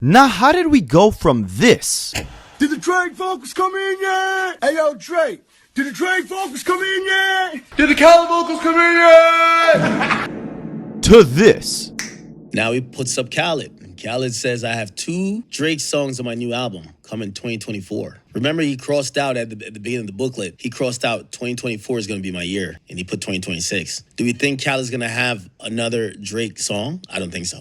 Now how did we go from this? Did the Drake vocals come in yet? Hey yo, Drake, did the Drake vocals come in yet? Did the Khaled vocals come in yet? To this. Now he puts up Khaled. Khaled says, I have 2 Drake songs on my new album coming 2024. Remember, he crossed out at the beginning of the booklet. He crossed out 2024 is going to be my year, and he put 2026. Do we think Khaled's going to have another Drake song? I don't think so.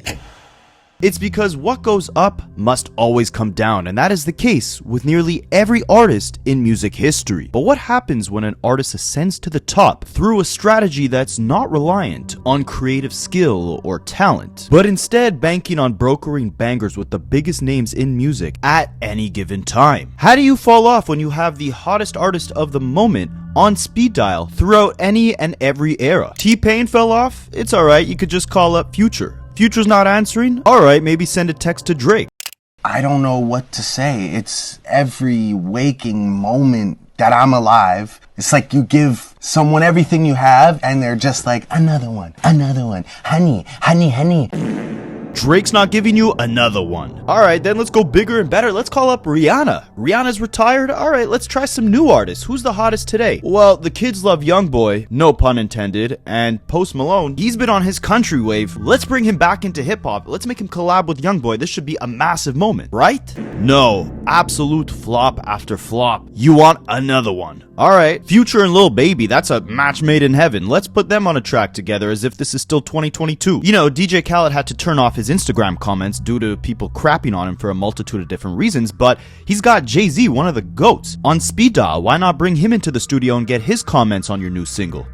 It's because what goes up must always come down, and that is the case with nearly every artist in music history. But what happens when an artist ascends to the top through a strategy that's not reliant on creative skill or talent, but instead banking on brokering bangers with the biggest names in music at any given time? How do you fall off when you have the hottest artist of the moment on speed dial throughout any and every era? T-Pain fell off? It's alright, you could just call up Future. Future's not answering? Alright, maybe send a text to Drake. I don't know what to say. It's every waking moment that I'm alive. It's like you give someone everything you have and they're just like, another one, honey, honey, honey. Drake's not giving you another one. Alright, then let's go bigger and better. Let's call up Rihanna. Rihanna's retired? Alright, let's try some new artists. Who's the hottest today? Well, the kids love Youngboy, no pun intended, and Post Malone. He's been on his country wave. Let's bring him back into hip-hop. Let's make him collab with Youngboy. This should be a massive moment, right? No, absolute flop after flop. You want another one. Alright, Future and Lil Baby, that's a match made in heaven. Let's put them on a track together as if this is still 2022. You know, DJ Khaled had to turn off his Instagram comments due to people crapping on him for a multitude of different reasons, but he's got Jay-Z, one of the GOATs, on speed dial. Why not bring him into the studio and get his comments on your new single?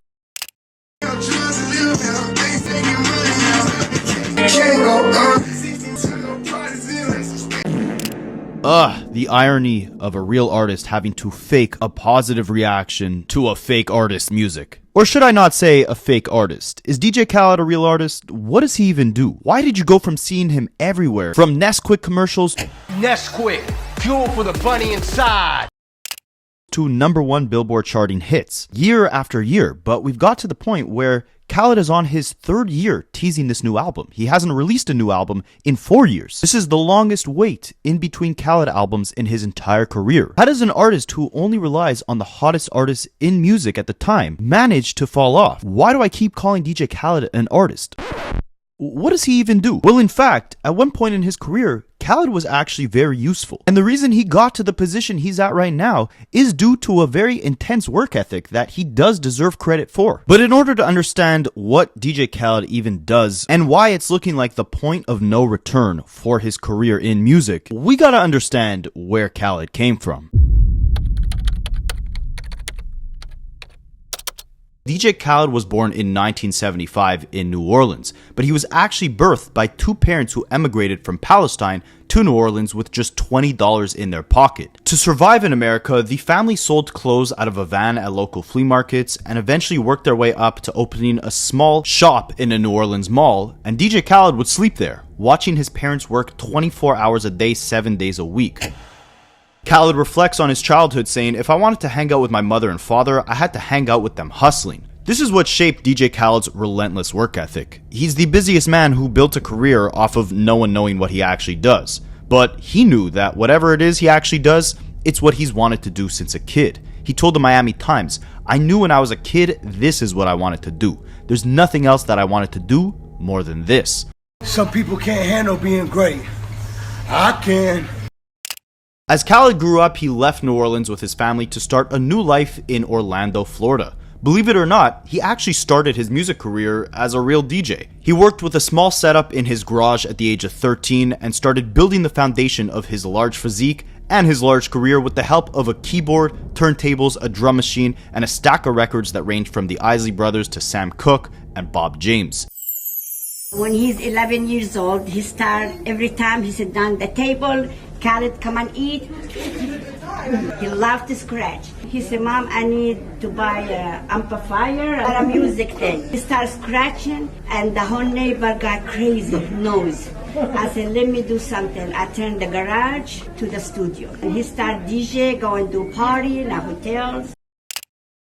The irony of a real artist having to fake a positive reaction to a fake artist's music. Or should I not say a fake artist? Is DJ Khaled a real artist? What does he even do? Why did you go from seeing him everywhere, from Nesquik commercials, Nesquik, fuel for the bunny inside, to #1 Billboard charting hits, year after year? But we've got to the point where Khaled is on his 3rd year teasing this new album. He hasn't released a new album in 4 years. This is the longest wait in between Khaled albums in his entire career. How does an artist who only relies on the hottest artists in music at the time manage to fall off? Why do I keep calling DJ Khaled an artist? What does he even do? Well, in fact, at one point in his career, Khaled was actually very useful. And the reason he got to the position he's at right now is due to a very intense work ethic that he does deserve credit for. But in order to understand what DJ Khaled even does and why it's looking like the point of no return for his career in music, we gotta understand where Khaled came from. DJ Khaled was born in 1975 in New Orleans, but he was actually birthed by 2 parents who emigrated from Palestine to New Orleans with just $20 in their pocket. To survive in America, the family sold clothes out of a van at local flea markets and eventually worked their way up to opening a small shop in a New Orleans mall, and DJ Khaled would sleep there, watching his parents work 24 hours a day, 7 days a week. Khaled reflects on his childhood saying, if I wanted to hang out with my mother and father, I had to hang out with them hustling. This is what shaped DJ Khaled's relentless work ethic. He's the busiest man who built a career off of no one knowing what he actually does. But he knew that whatever it is he actually does, it's what he's wanted to do since a kid. He told the Miami Times, I knew when I was a kid, this is what I wanted to do. There's nothing else that I wanted to do more than this. Some people can't handle being great. I can. As Khaled grew up, he left New Orleans with his family to start a new life in Orlando, Florida. Believe it or not, he actually started his music career as a real DJ. He worked with a small setup in his garage at the age of 13 and started building the foundation of his large physique and his large career with the help of a keyboard, turntables, a drum machine, and a stack of records that ranged from the Isley Brothers to Sam Cooke and Bob James. When he's 11 years old, he started, every time he sit down at the table, Khaled, come and eat. He loved to scratch. He said, Mom, I need to buy an amplifier or a music thing. He started scratching and the whole neighbor got crazy, noise. I said, let me do something. I turned the garage to the studio. And he started DJ, going to party in hotels.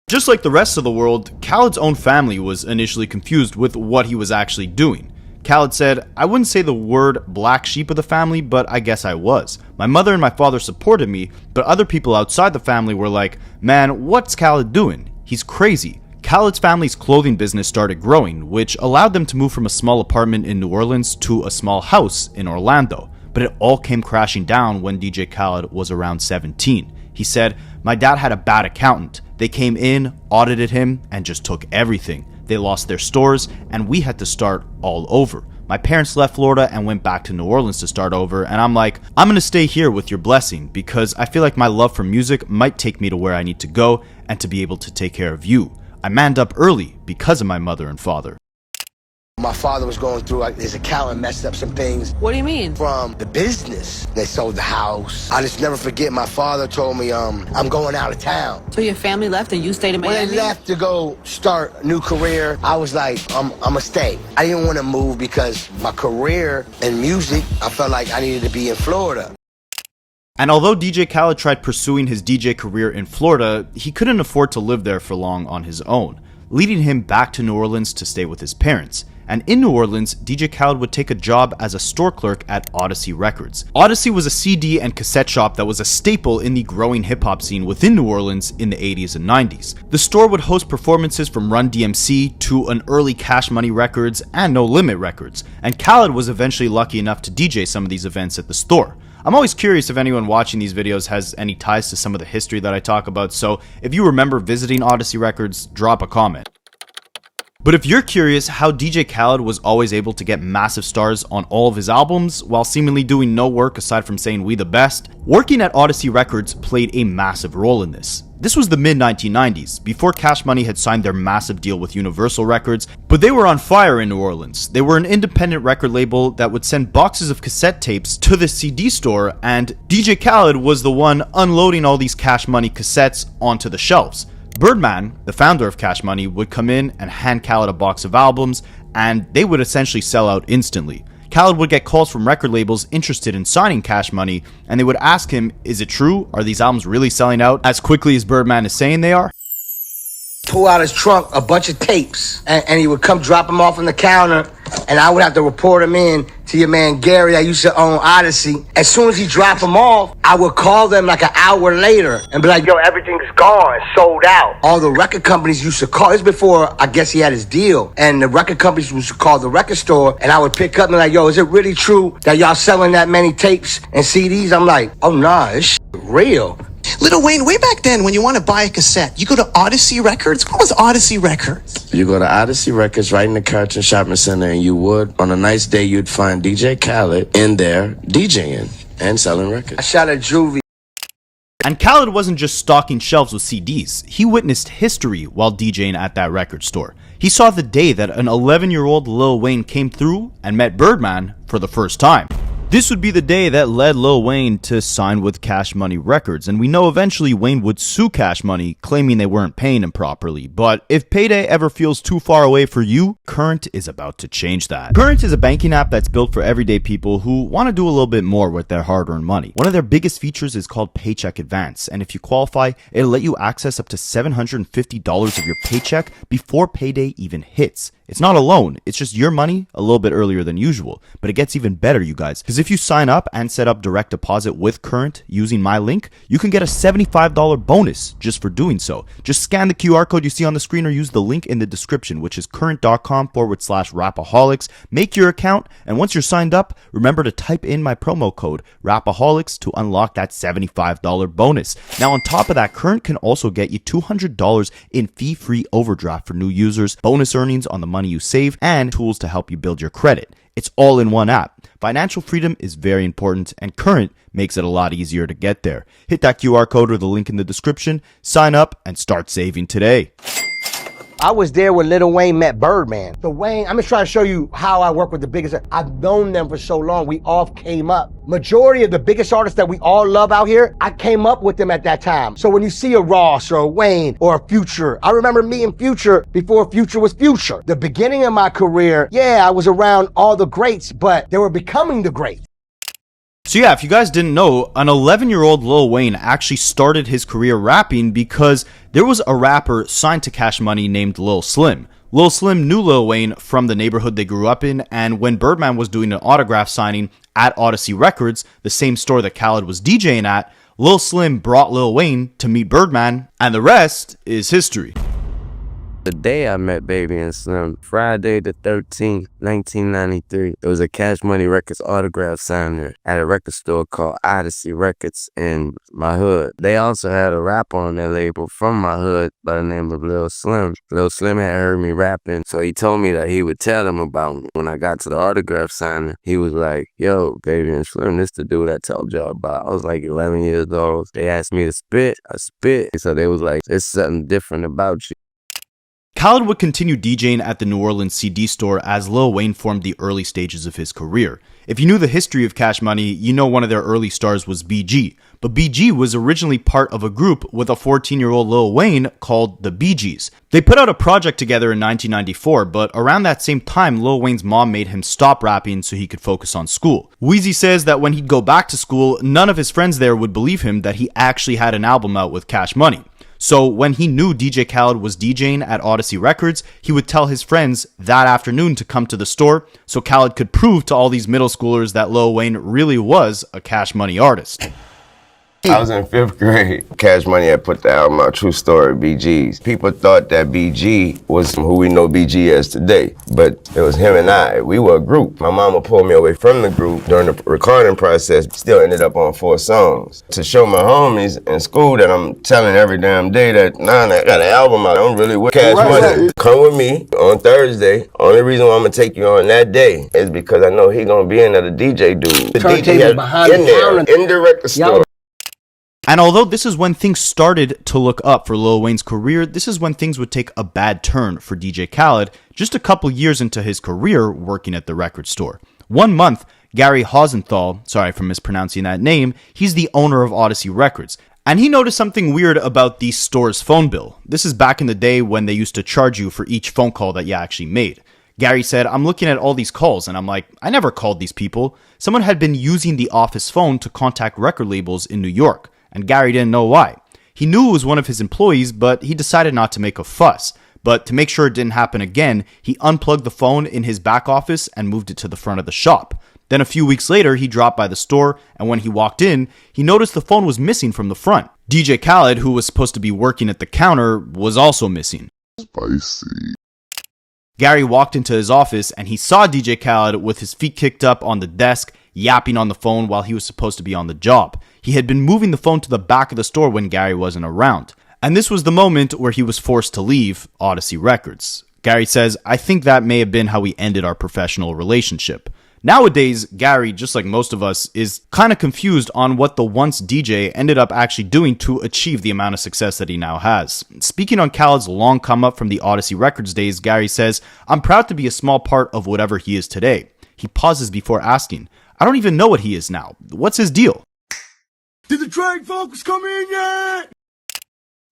Just like the rest of the world, Khaled's own family was initially confused with what he was actually doing. Khaled said, "I wouldn't say the word black sheep of the family, but I guess I was. My mother and my father supported me, but other people outside the family were like, man, what's Khaled doing? He's crazy." Khaled's family's clothing business started growing, which allowed them to move from a small apartment in New Orleans to a small house in Orlando. But it all came crashing down when DJ Khaled was around 17. He said, "My dad had a bad accountant. They came in, audited him, and just took everything. They lost their stores, and we had to start all over. My parents left Florida and went back to New Orleans to start over, and I'm like, I'm gonna stay here with your blessing because I feel like my love for music might take me to where I need to go and to be able to take care of you. I manned up early because of my mother and father." My father was going through, his accountant messed up some things. What do you mean? From the business. They sold the house. I just never forget, my father told me, I'm going out of town. So your family left and you stayed in Miami? When I left to go start a new career, I was like, I'ma stay. I didn't want to move because my career in music, I felt like I needed to be in Florida. And although DJ Khaled tried pursuing his DJ career in Florida, he couldn't afford to live there for long on his own, leading him back to New Orleans to stay with his parents. And in New Orleans, DJ Khaled would take a job as a store clerk at Odyssey Records. Odyssey was a CD and cassette shop that was a staple in the growing hip-hop scene within New Orleans in the 80s and 90s. The store would host performances from Run DMC to an early Cash Money Records and No Limit Records, and Khaled was eventually lucky enough to DJ some of these events at the store. I'm always curious if anyone watching these videos has any ties to some of the history that I talk about, so if you remember visiting Odyssey Records, drop a comment. But if you're curious how DJ Khaled was always able to get massive stars on all of his albums while seemingly doing no work aside from saying "we the best," working at Odyssey Records played a massive role in this. This was the mid-1990s, before Cash Money had signed their massive deal with Universal Records, but they were on fire in New Orleans. They were an independent record label that would send boxes of cassette tapes to the CD store, and DJ Khaled was the one unloading all these Cash Money cassettes onto the shelves. Birdman, the founder of Cash Money, would come in and hand Khaled a box of albums, and they would essentially sell out instantly. Khaled would get calls from record labels interested in signing Cash Money, and they would ask him, is it true? Are these albums really selling out as quickly as Birdman is saying they are? Pull out his trunk a bunch of tapes, and he would come drop them off on the counter, and I would have to report them in to your man Gary that used to own Odyssey. As soon as he dropped them off, I would call them like an hour later and be like, yo, everything's gone, sold out. All the record companies used to call. This before, I guess, he had his deal, and the record companies used to call the record store, and I would pick up and be like, yo, is it really true that y'all selling that many tapes and CDs? I'm like, oh nah, this shit real. Lil Wayne, way back then, when you want to buy a cassette, you go to Odyssey Records. What was Odyssey Records? You go to Odyssey Records right in the Carti Shopping Center, and you would, on a nice day, you'd find DJ Khaled in there DJing and selling records. I shot at Juvie. And Khaled wasn't just stocking shelves with CDs, he witnessed history while DJing at that record store. He saw the day that an 11-year-old Lil Wayne came through and met Birdman for the first time. This would be the day that led Lil Wayne to sign with Cash Money Records, and we know eventually Wayne would sue Cash Money, claiming they weren't paying him properly. But if payday ever feels too far away for you, Current is about to change that. Current is a banking app that's built for everyday people who want to do a little bit more with their hard-earned money. One of their biggest features is called Paycheck Advance, and if you qualify, it'll let you access up to $750 of your paycheck before payday even hits. It's not a loan, it's just your money a little bit earlier than usual. But it gets even better, you guys, because if you sign up and set up direct deposit with Current using my link, you can get a $75 bonus just for doing so. Just scan the QR code you see on the screen or use the link in the description, which is current.com/rapaholics. Make your account, and once you're signed up, remember to type in my promo code rapaholics to unlock that $75 bonus. Now on top of that, Current can also get you $200 in fee-free overdraft for new users, bonus earnings on the money you save, and tools to help you build your credit. It's all in one app. Financial freedom is very important, and Current makes it a lot easier to get there. Hit that QR code or the link in the description, sign up, and start saving today. I was there when Lil Wayne met Birdman. So Wayne, I'm just trying to show you how I work with the biggest. I've known them for so long. We all came up. Majority of the biggest artists that we all love out here, I came up with them at that time. So when you see a Ross or a Wayne or a Future, I remember meeting Future before Future was Future. The beginning of my career, yeah, I was around all the greats, but they were becoming the greats. So yeah, if you guys didn't know, an 11-year-old Lil Wayne actually started his career rapping because there was a rapper signed to Cash Money named Lil Slim. Lil Slim knew Lil Wayne from the neighborhood they grew up in, and when Birdman was doing an autograph signing at Odyssey Records, the same store that Khaled was DJing at, Lil Slim brought Lil Wayne to meet Birdman, and the rest is history. The day I met Baby and Slim, Friday the 13th, 1993, it was a Cash Money Records autograph signer at a record store called Odyssey Records in my hood. They also had a rapper on their label from my hood by the name of Lil Slim. Lil Slim had heard me rapping, so he told me that he would tell them about me. When I got to the autograph signing, he was like, yo, Baby and Slim, this the dude I told y'all about. I was like 11 years old. They asked me to spit, I spit. So they was like, there's something different about you. Khaled would continue DJing at the New Orleans CD store as Lil Wayne formed the early stages of his career. If you knew the history of Cash Money, you know one of their early stars was BG. But BG was originally part of a group with a 14-year-old Lil Wayne called the Bee Gees. They put out a project together in 1994, but around that same time, Lil Wayne's mom made him stop rapping so he could focus on school. Weezy says that when he'd go back to school, none of his friends there would believe him that he actually had an album out with Cash Money. So when he knew DJ Khaled was DJing at Odyssey Records, he would tell his friends that afternoon to come to the store so Khaled could prove to all these middle schoolers that Lil Wayne really was a Cash Money artist. I was in 5th grade. Cash Money had put the album out, True Story, BG's. People thought that BG was who we know BG as today, but it was him and I. We were a group. My mama pulled me away from the group during the recording process, still ended up on 4 songs. To show my homies in school that I'm telling every damn day that, nah, I got an album out, I'm really with Cash Money. Come with me on Thursday. Only reason why I'm gonna take you on that day is because I know he gonna be another DJ dude. The DJ had behind in the there, counter. in the record store. And although this is when things started to look up for Lil Wayne's career, this is when things would take a bad turn for DJ Khaled just a couple years into his career working at the record store. One month, Gary Hausenthal, sorry for mispronouncing that name, he's the owner of Odyssey Records, and he noticed something weird about the store's phone bill. This is back in the day when they used to charge you for each phone call that you actually made. Gary said, I'm looking at all these calls, and I'm like, I never called these people. Someone had been using the office phone to contact record labels in New York. And Gary didn't know why. He knew it was one of his employees, but he decided not to make a fuss. But to make sure it didn't happen again, he unplugged the phone in his back office and moved it to the front of the shop. Then a few weeks later, he dropped by the store, and when he walked in, he noticed the phone was missing from the front. DJ Khaled, who was supposed to be working at the counter, was also missing. Spicy. Gary walked into his office, and he saw DJ Khaled with his feet kicked up on the desk, yapping on the phone while he was supposed to be on the job. He had been moving the phone to the back of the store when Gary wasn't around. And this was the moment where he was forced to leave Odyssey Records. Gary says, I think that may have been how we ended our professional relationship. Nowadays, Gary, just like most of us, is kind of confused on what the once DJ ended up actually doing to achieve the amount of success that he now has. Speaking on Khaled's long come up from the Odyssey Records days, Gary says, I'm proud to be a small part of whatever he is today. He pauses before asking, I don't even know what he is now. What's his deal? Did the train folks come in yet?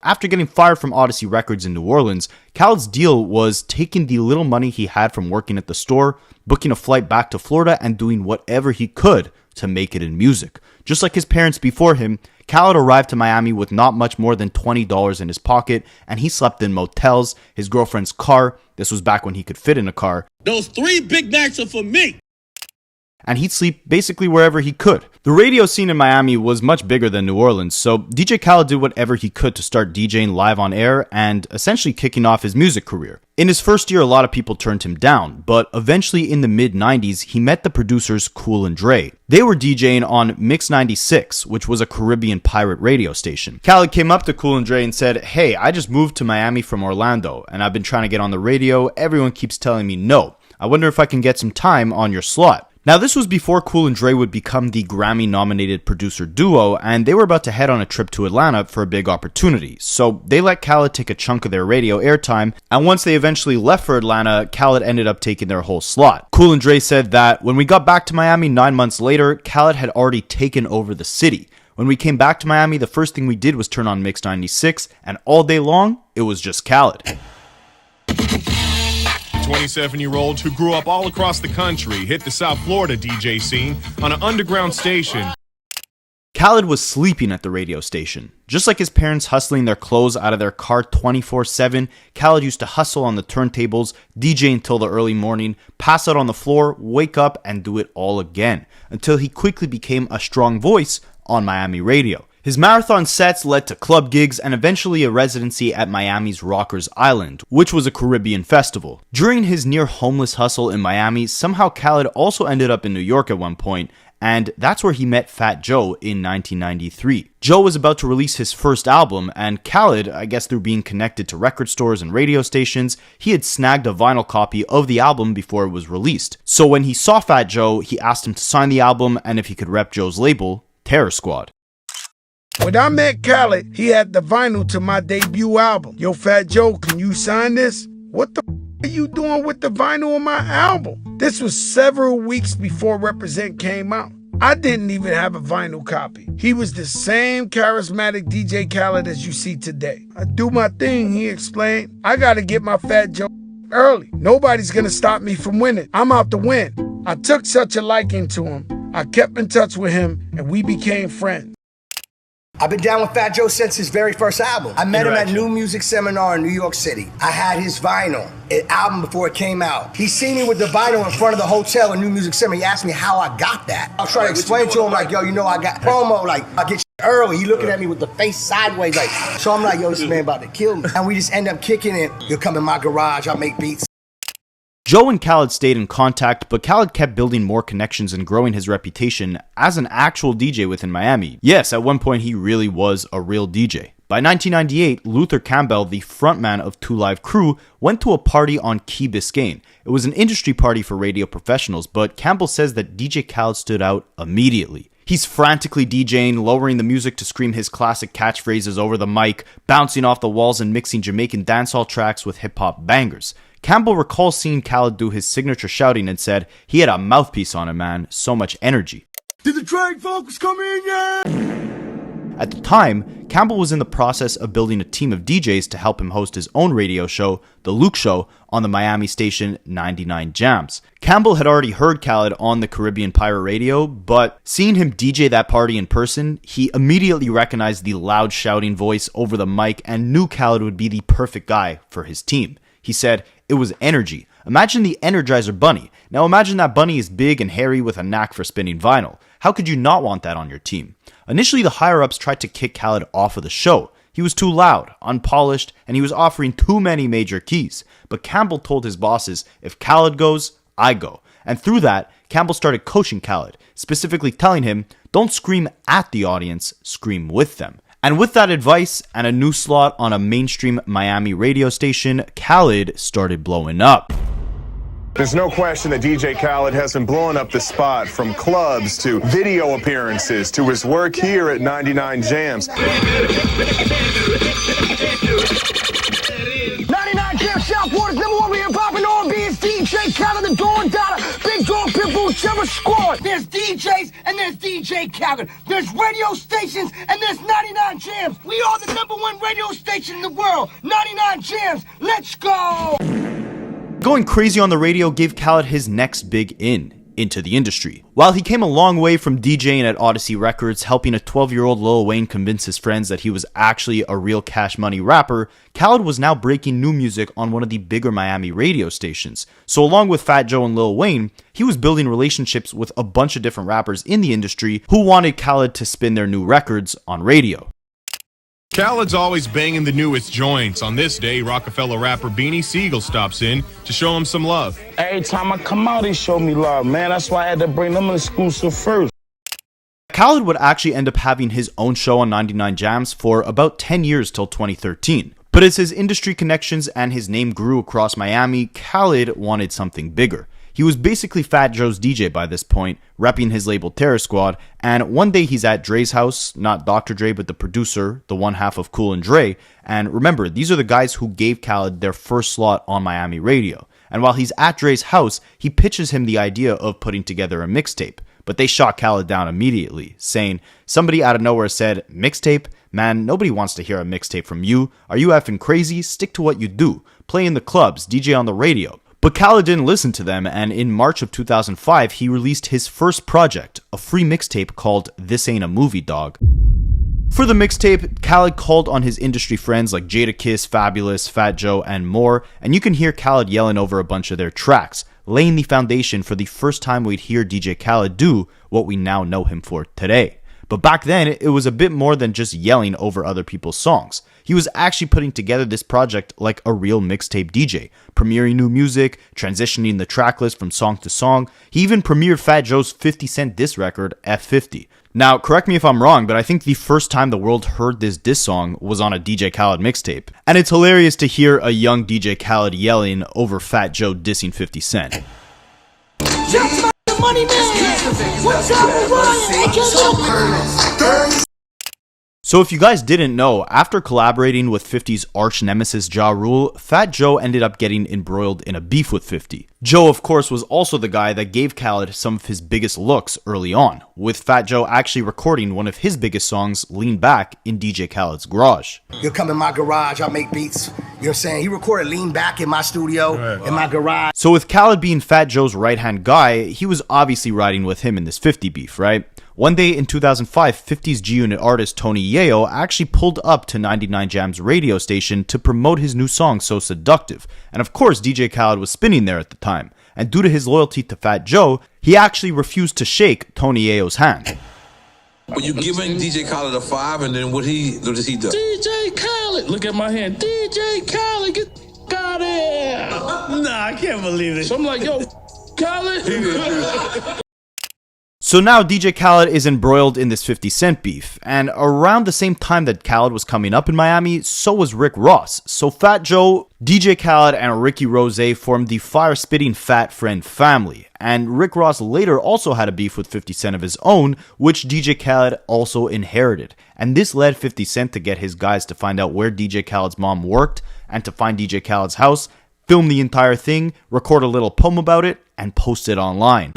After getting fired from Odyssey Records in New Orleans, Khaled's deal was taking the little money he had from working at the store, booking a flight back to Florida, and doing whatever he could to make it in music. Just like his parents before him, Khaled arrived to Miami with not much more than $20 in his pocket, and he slept in motels, his girlfriend's car. This was back when he could fit in a car. Those 3 Big Macs are for me. And he'd sleep basically wherever he could. The radio scene in Miami was much bigger than New Orleans, so DJ Khaled did whatever he could to start DJing live on air and essentially kicking off his music career. In his first year, a lot of people turned him down, but eventually in the mid-90s, he met the producers Cool and Dre. They were DJing on Mix 96, which was a Caribbean pirate radio station. Khaled came up to Cool and Dre and said, hey, I just moved to Miami from Orlando, and I've been trying to get on the radio. Everyone keeps telling me no. I wonder if I can get some time on your slot. Now, this was before Cool and Dre would become the Grammy-nominated producer duo, and they were about to head on a trip to Atlanta for a big opportunity. So they let Khaled take a chunk of their radio airtime, and once they eventually left for Atlanta, Khaled ended up taking their whole slot. Cool and Dre said that when we got back to Miami 9 months later, Khaled had already taken over the city. When we came back to Miami, the first thing we did was turn on Mix 96, and all day long, it was just Khaled. 27-year-old who grew up all across the country hit the South Florida DJ scene on an underground station. Khaled was sleeping at the radio station. Just like his parents hustling their clothes out of their car 24/7, Khaled used to hustle on the turntables, DJ until the early morning, pass out on the floor, wake up, and do it all again, until he quickly became a strong voice on Miami radio. His marathon sets led to club gigs and eventually a residency at Miami's Rockers Island, which was a Caribbean festival. During his near homeless hustle in Miami, somehow Khaled also ended up in New York at one point, and that's where he met Fat Joe in 1993. Joe was about to release his first album, and Khaled, I guess through being connected to record stores and radio stations, he had snagged a vinyl copy of the album before it was released. So when he saw Fat Joe, he asked him to sign the album and if he could rep Joe's label, Terror Squad. When I met Khaled, he had the vinyl to my debut album. Yo, Fat Joe, can you sign this? What the are you doing with the vinyl on my album? This was several weeks before Represent came out. I didn't even have a vinyl copy. He was the same charismatic DJ Khaled as you see today. I do my thing, he explained. I gotta get my Fat Joe early. Nobody's gonna stop me from winning. I'm out to win. I took such a liking to him. I kept in touch with him and we became friends. I've been down with Fat Joe since his very first album. I met him at New Music Seminar in New York City. I had his vinyl, album before it came out. He seen me with the vinyl in front of the hotel in New Music Seminar. He asked me how I got that. I was trying to explain to him like, yo, you know I got promo, like I get early. He looking at me with the face sideways like, so I'm like, yo, this man about to kill me. And we just end up kicking it. He'll come in my garage, I'll make beats. Joe and Khaled stayed in contact, but Khaled kept building more connections and growing his reputation as an actual DJ within Miami. Yes, at one point he really was a real DJ. By 1998, Luther Campbell, the frontman of 2 Live Crew, went to a party on Key Biscayne. It was an industry party for radio professionals, but Campbell says that DJ Khaled stood out immediately. He's frantically DJing, lowering the music to scream his classic catchphrases over the mic, bouncing off the walls and mixing Jamaican dancehall tracks with hip-hop bangers. Campbell recalls seeing Khaled do his signature shouting and said he had a mouthpiece on him, man, so much energy. Did the train folks come in yet? At the time, Campbell was in the process of building a team of DJs to help him host his own radio show, The Luke Show, on the Miami station 99 Jams. Campbell had already heard Khaled on the Caribbean Pirate Radio, but seeing him DJ that party in person, he immediately recognized the loud shouting voice over the mic and knew Khaled would be the perfect guy for his team. He said, it was energy. Imagine the Energizer Bunny. Now imagine that bunny is big and hairy with a knack for spinning vinyl. How could you not want that on your team? Initially, the higher-ups tried to kick Khaled off of the show. He was too loud, unpolished, and he was offering too many major keys. But Campbell told his bosses, if Khaled goes, I go. And through that, Campbell started coaching Khaled, specifically telling him, don't scream at the audience, scream with them. And with that advice and a new slot on a mainstream Miami radio station, Khaled started blowing up. There's no question that DJ Khaled has been blowing up the spot, from clubs to video appearances to his work here at 99 Jams. 99 Jams, Southwater's #1 hip hop and R&B. It's DJ Khaled, the Dawn Dada, Big Dog Pitbull, Terror Squad. There's DJs and there's DJ Khaled. There's radio stations and there's 99 Jams. We are the #1 radio station in the world. 99 Jams. Let's go. Going crazy on the radio gave Khaled his next big into the industry. While he came a long way from DJing at Odyssey Records, helping a 12-year-old Lil Wayne convince his friends that he was actually a real cash money rapper, Khaled was now breaking new music on one of the bigger Miami radio stations. So along with Fat Joe and Lil Wayne, he was building relationships with a bunch of different rappers in the industry who wanted Khaled to spin their new records on radio. Khaled's always banging the newest joints. On this day, Rockefeller rapper Beanie Siegel stops in to show him some love. Every time I come out, they show me love, man. That's why I had to bring them an exclusive first. Khaled would actually end up having his own show on 99 Jams for about 10 years till 2013. But as his industry connections and his name grew across Miami, Khaled wanted something bigger. He was basically Fat Joe's DJ by this point, repping his label Terror Squad, and one day he's at Dre's house, not Dr. Dre but the producer, the one half of Cool and Dre, and remember, these are the guys who gave Khaled their first slot on Miami radio. And while he's at Dre's house, he pitches him the idea of putting together a mixtape, but they shot Khaled down immediately, saying, somebody out of nowhere said, mixtape? Man, nobody wants to hear a mixtape from you. Are you effing crazy? Stick to what you do. Play in the clubs, DJ on the radio. But Khaled didn't listen to them, and in March of 2005, he released his first project, a free mixtape called This Ain't a Movie, Dog. For the mixtape, Khaled called on his industry friends like Jadakiss, Fabulous, Fat Joe, and more, and you can hear Khaled yelling over a bunch of their tracks, laying the foundation for the first time we'd hear DJ Khaled do what we now know him for today. But back then, it was a bit more than just yelling over other people's songs. He was actually putting together this project like a real mixtape DJ, premiering new music, transitioning the tracklist from song to song. He even premiered Fat Joe's 50 Cent diss record, F50. Now, correct me if I'm wrong, but I think the first time the world heard this diss song was on a DJ Khaled mixtape. And it's hilarious to hear a young DJ Khaled yelling over Fat Joe dissing 50 Cent. Money man, what's up, Ryan? So if you guys didn't know, after collaborating with 50's arch nemesis Ja Rule, Fat Joe ended up getting embroiled in a beef with 50. Joe, of course, was also the guy that gave Khaled some of his biggest looks early on, with Fat Joe actually recording one of his biggest songs, Lean Back, in DJ Khaled's garage. You'll come in my garage, I'll make beats. You know what I'm saying? He recorded Lean Back in my studio, in my garage. So with Khaled being Fat Joe's right-hand guy, he was obviously riding with him in this 50 beef, right? One day in 2005, 50's G-Unit artist Tony Yayo actually pulled up to 99 Jam's radio station to promote his new song, So Seductive. And of course, DJ Khaled was spinning there at the time. And due to his loyalty to Fat Joe, he actually refused to shake Tony Yayo's hand. Well, you giving DJ Khaled a 5, and then what does he do? DJ Khaled, look at my hand. DJ Khaled, get out of here. Nah, I can't believe it. So I'm like, yo, Khaled. So now DJ Khaled is embroiled in this 50 Cent beef, and around the same time that Khaled was coming up in Miami, so was Rick Ross. So Fat Joe, DJ Khaled, and Ricky Rose formed the fire-spitting Fat Friend family, and Rick Ross later also had a beef with 50 Cent of his own, which DJ Khaled also inherited. And this led 50 Cent to get his guys to find out where DJ Khaled's mom worked, and to find DJ Khaled's house, film the entire thing, record a little poem about it, and post it online.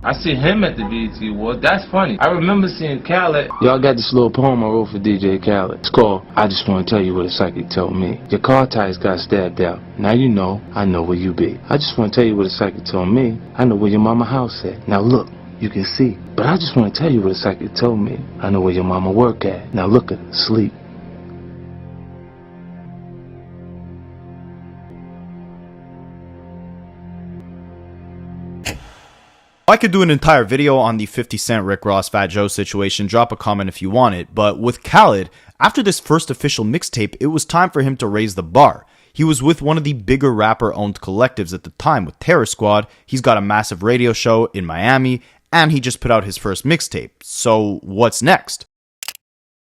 I see him at the BET Awards. That's funny. I remember seeing Khaled. Y'all got this little poem I wrote for DJ Khaled. It's called I Just Want to Tell You What a Psychic Told Me. Your car tires got stabbed out. Now you know, I know where you be. I just want to tell you what a psychic told me. I know where your mama house at. Now look, you can see. But I just want to tell you what a psychic told me. I know where your mama work at. Now look at her, sleep. I could do an entire video on the 50 Cent Rick Ross Fat Joe situation, drop a comment if you want it, but with Khaled, after this first official mixtape, it was time for him to raise the bar. He was with one of the bigger rapper-owned collectives at the time with Terror Squad, he's got a massive radio show in Miami, and he just put out his first mixtape. So what's next?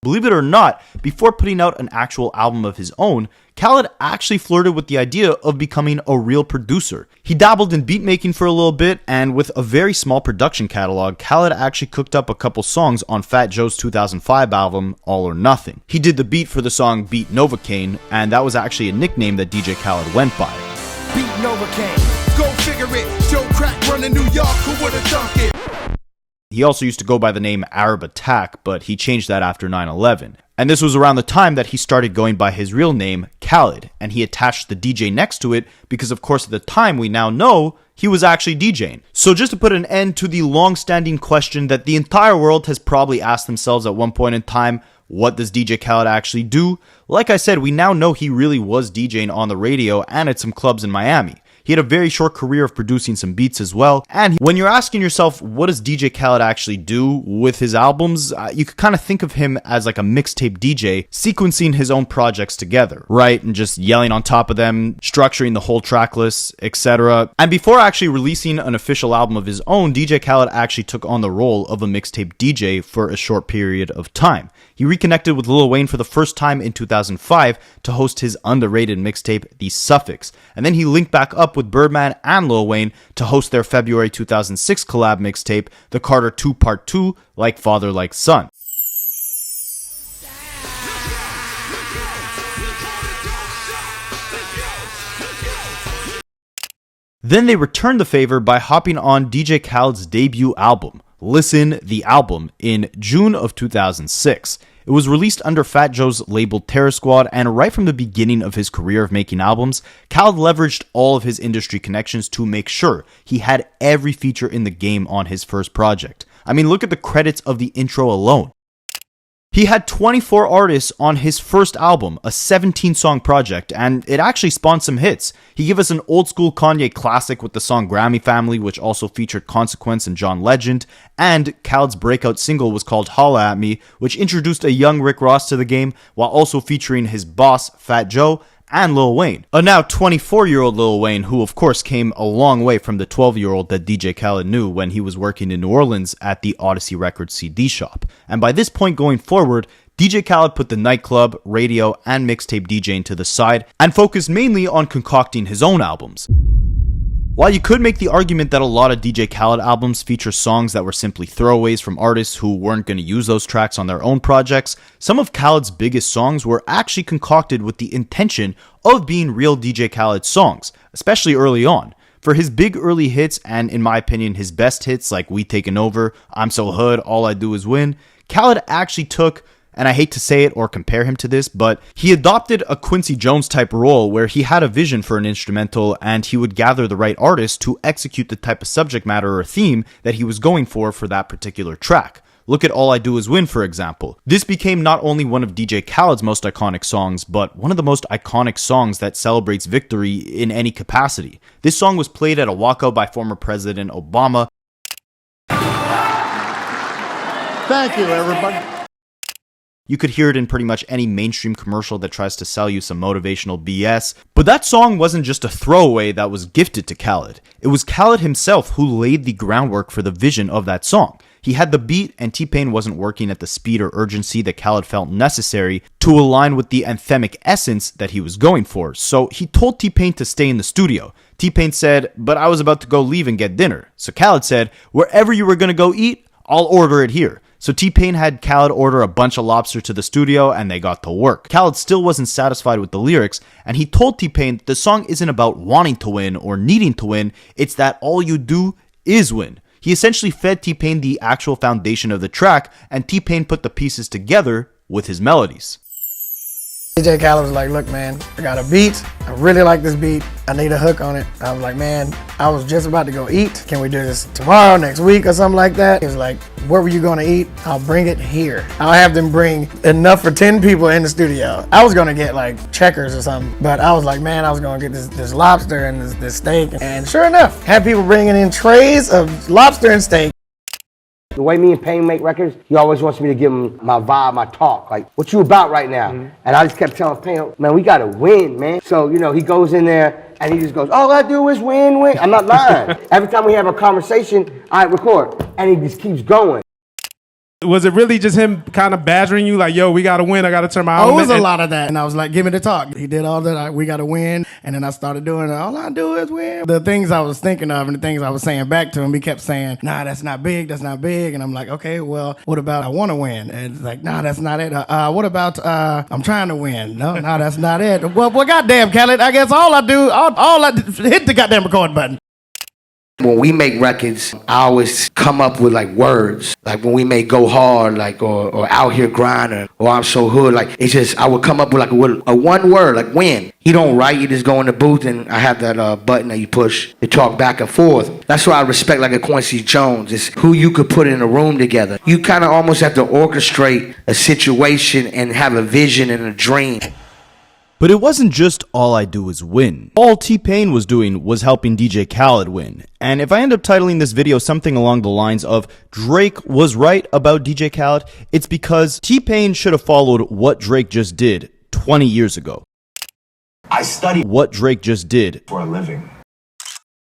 Believe it or not, before putting out an actual album of his own, Khaled actually flirted with the idea of becoming a real producer. He dabbled in beat making for a little bit, and with a very small production catalog, Khaled actually cooked up a couple songs on Fat Joe's 2005 album, All or Nothing. He did the beat for the song Beat Novocaine, and that was actually a nickname that DJ Khaled went by. Beat Novocaine, go figure it, Joe Crack running New York, who would've thunk it? He also used to go by the name Arab Attack, but he changed that after 9/11. And this was around the time that he started going by his real name, Khaled, and he attached the DJ next to it because, of course, at the time we now know he was actually DJing. So just to put an end to the long-standing question that the entire world has probably asked themselves at one point in time, what does DJ Khaled actually do? Like I said, we now know he really was DJing on the radio and at some clubs in Miami. He had a very short career of producing some beats as well. And when you're asking yourself, what does DJ Khaled actually do with his albums? You could kind of think of him as like a mixtape DJ, sequencing his own projects together, right? And just yelling on top of them, structuring the whole track list, etc. And before actually releasing an official album of his own, DJ Khaled actually took on the role of a mixtape DJ for a short period of time. He reconnected with Lil Wayne for the first time in 2005 to host his underrated mixtape, The Suffix. And then he linked back up with Birdman and Lil Wayne to host their February 2006 collab mixtape, The Carter 2 Part 2, Like Father Like Son. Then they returned the favor by hopping on DJ Khaled's debut album, Listen, the album, in June of 2006. It was released under Fat Joe's label Terror Squad, and right from the beginning of his career of making albums, Khaled leveraged all of his industry connections to make sure he had every feature in the game on his first project. I mean, look at the credits of the intro alone. He had 24 artists on his first album, a 17-song project, and it actually spawned some hits. He gave us an old-school Kanye classic with the song Grammy Family, which also featured Consequence and John Legend, and Khaled's breakout single was called Holla At Me, which introduced a young Rick Ross to the game, while also featuring his boss, Fat Joe, and Lil Wayne. A now 24-year-old Lil Wayne, who of course came a long way from the 12-year-old that DJ Khaled knew when he was working in New Orleans at the Odyssey Records CD shop. And by this point going forward, DJ Khaled put the nightclub, radio, and mixtape DJing to the side and focused mainly on concocting his own albums. While you could make the argument that a lot of DJ Khaled albums feature songs that were simply throwaways from artists who weren't going to use those tracks on their own projects, some of Khaled's biggest songs were actually concocted with the intention of being real DJ Khaled songs, especially early on. For his big early hits, and in my opinion his best hits like We Taken Over, I'm So Hood, All I Do Is Win, Khaled actually took, and I hate to say it or compare him to this, but he adopted a Quincy Jones type role where he had a vision for an instrumental and he would gather the right artists to execute the type of subject matter or theme that he was going for that particular track. Look at All I Do Is Win, for example. This became not only one of DJ Khaled's most iconic songs, but one of the most iconic songs that celebrates victory in any capacity. This song was played at a walkout by former President Obama. Thank you, everybody. You could hear it in pretty much any mainstream commercial that tries to sell you some motivational BS. But that song wasn't just a throwaway that was gifted to Khaled. It was Khaled himself who laid the groundwork for the vision of that song. He had the beat, and T-Pain wasn't working at the speed or urgency that Khaled felt necessary to align with the anthemic essence that he was going for. So he told T-Pain to stay in the studio. T-Pain said, "But I was about to go leave and get dinner." So Khaled said, "Wherever you were gonna go eat, I'll order it here." So T-Pain had Khaled order a bunch of lobster to the studio and they got to work. Khaled still wasn't satisfied with the lyrics, and he told T-Pain the song isn't about wanting to win or needing to win, it's that all you do is win. He essentially fed T-Pain the actual foundation of the track, and T-Pain put the pieces together with his melodies. DJ Khaled was like, "Look, man, I got a beat. I really like this beat. I need a hook on it." I was like, "Man, I was just about to go eat. Can we do this tomorrow, next week, or something like that?" He was like, "Where were you going to eat? I'll bring it here. I'll have them bring enough for 10 people in the studio." I was going to get like Checkers or something, but I was like, man, I was going to get this lobster and this steak. And sure enough, had people bringing in trays of lobster and steak. The way me and Payne make records, he always wants me to give him my vibe, my talk. Like, what you about right now? And I just kept telling Payne, man, we got to win, man. So, you know, he goes in there and he just goes, all I do is win, win. I'm not lying. Every time we have a conversation, I record. And he just keeps going. Was it really just him kind of badgering you like, yo, we got to win, I got to turn my album in? It was a lot of that. And I was like, give me the talk. He did all that, we got to win. And then I started doing it. All I do is win. The things I was thinking of and the things I was saying back to him, he kept saying, nah, that's not big, that's not big. And I'm like, okay, well, what about I want to win? And it's like, nah, that's not it. What about I'm trying to win? No, that's not it. Well, goddamn, Khaled, I guess all I do, all I hit the goddamn record button. When we make records, I always come up with like words. Like when we make Go Hard, like or Out Here Grinding, or I'm So Hood, like it's just I would come up with like a one word, like win. You don't write, you just go in the booth and I have that button that you push to talk back and forth. That's why I respect like a Quincy Jones. It's who you could put in a room together. You kind of almost have to orchestrate a situation and have a vision and a dream. But it wasn't just All I Do Is Win. All T-Pain was doing was helping DJ Khaled win. And if I end up titling this video something along the lines of Drake was right about DJ Khaled, it's because T-Pain should have followed what Drake just did 20 years ago. I study what Drake just did for a living.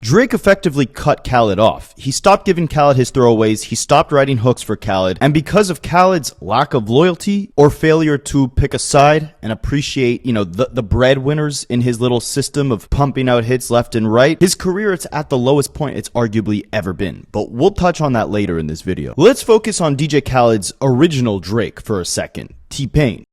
Drake effectively cut Khaled off. He stopped giving Khaled his throwaways, he stopped writing hooks for Khaled, and because of Khaled's lack of loyalty or failure to pick a side and appreciate, the breadwinners in his little system of pumping out hits left and right, his career is at the lowest point it's arguably ever been. But we'll touch on that later in this video. Let's focus on DJ Khaled's original Drake for a second, T-Pain.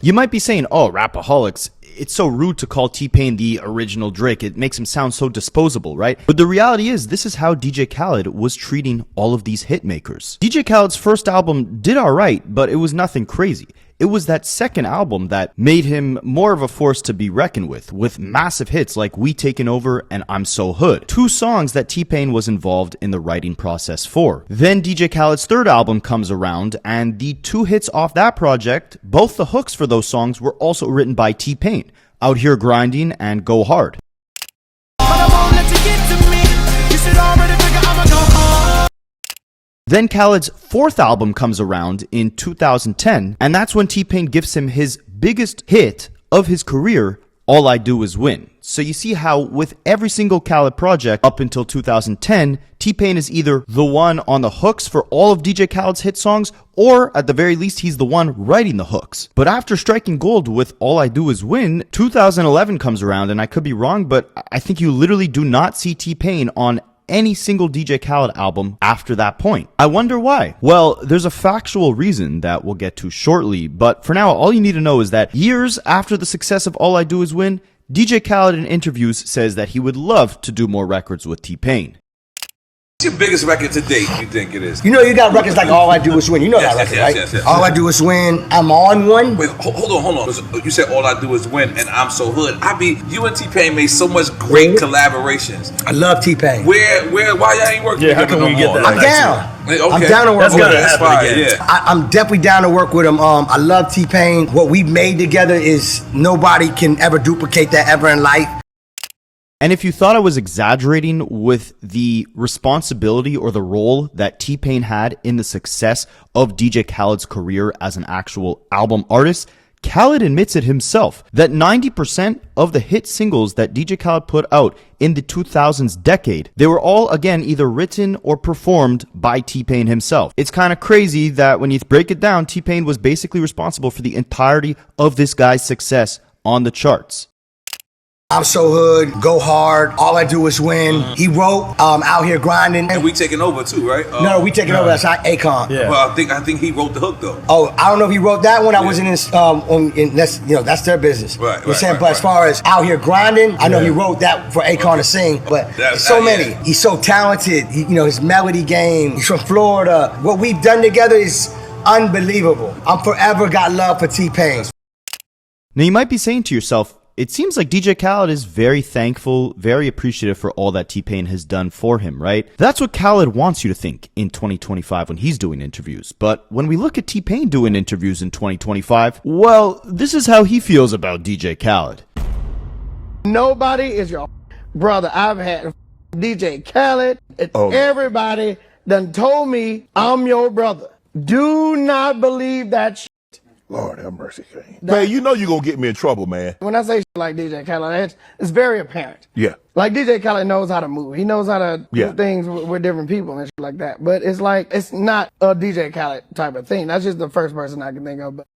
You might be saying, oh, Rapaholics, it's so rude to call T-Pain the original Drake. It makes him sound so disposable, right? But the reality is, this is how DJ Khaled was treating all of these hit makers. DJ Khaled's first album did alright, but it was nothing crazy. It was that second album that made him more of a force to be reckoned with massive hits like We Taken Over and I'm So Hood, two songs that T-Pain was involved in the writing process for. Then DJ Khaled's third album comes around, and the two hits off that project, both the hooks for those songs were also written by T-Pain, Out Here Grinding and Go Hard. Then Khaled's fourth album comes around in 2010, and that's when T-Pain gives him his biggest hit of his career, All I Do Is Win. So you see how with every single Khaled project up until 2010, T-Pain is either the one on the hooks for all of DJ Khaled's hit songs, or at the very least he's the one writing the hooks. But after striking gold with All I Do Is Win, 2011 comes around, and I could be wrong, but I think you literally do not see T-Pain on any single DJ Khaled album after that point. I wonder why. Well, there's a factual reason that we'll get to shortly, but for now, all you need to know is that years after the success of All I Do Is Win, DJ Khaled in interviews says that he would love to do more records with T-Pain. What's your biggest record to date, you think it is? You know you got records like All I Do Is Win. You know that record, right? Yes. All I Do Is Win. I'm on one. Wait, hold on. You said All I Do Is Win and I'm So Hood. You and T-Pain made so much great collaborations. I love T-Pain. Why y'all ain't working together no more? I'm down. Okay. I'm down to work That's with gotta him. happen again. Yeah. I'm definitely down to work with him. I love T-Pain. What we made together is nobody can ever duplicate that ever in life. And if you thought I was exaggerating with the responsibility or the role that T-Pain had in the success of DJ Khaled's career as an actual album artist, Khaled admits it himself, that 90% of the hit singles that DJ Khaled put out in the 2000s decade, they were all, again, either written or performed by T-Pain himself. It's kind of crazy that when you break it down, T-Pain was basically responsible for the entirety of this guy's success on the charts. I'm So Hood, Go Hard, All I Do Is Win. He wrote Out Here Grinding. And We Taking Over too, right? No, We Taking Over. That's not Akon. Yeah. Well, I think he wrote the hook though. Oh, I don't know if he wrote that one. I wasn't in. That's their business. Right. You know what I'm saying? But as far as Out Here Grinding, I know he wrote that for Akon to sing. But so many. He's so talented. His melody game. He's from Florida. What we've done together is unbelievable. I'm forever got love for T-Pain. Now you might be saying to yourself, it seems like DJ Khaled is very thankful, very appreciative for all that T-Pain has done for him, right? That's what Khaled wants you to think in 2025 when he's doing interviews. But when we look at T-Pain doing interviews in 2025, well, this is how he feels about DJ Khaled. Nobody is your brother. I've had DJ Khaled and everybody done told me I'm your brother. Do not believe that shit. Lord have mercy, Kane. Man, you know you're going to get me in trouble, man. When I say shit like DJ Khaled, it's very apparent. Yeah. Like DJ Khaled knows how to move. He knows how to do things with different people and shit like that. But it's like, it's not a DJ Khaled type of thing. That's just the first person I can think of. But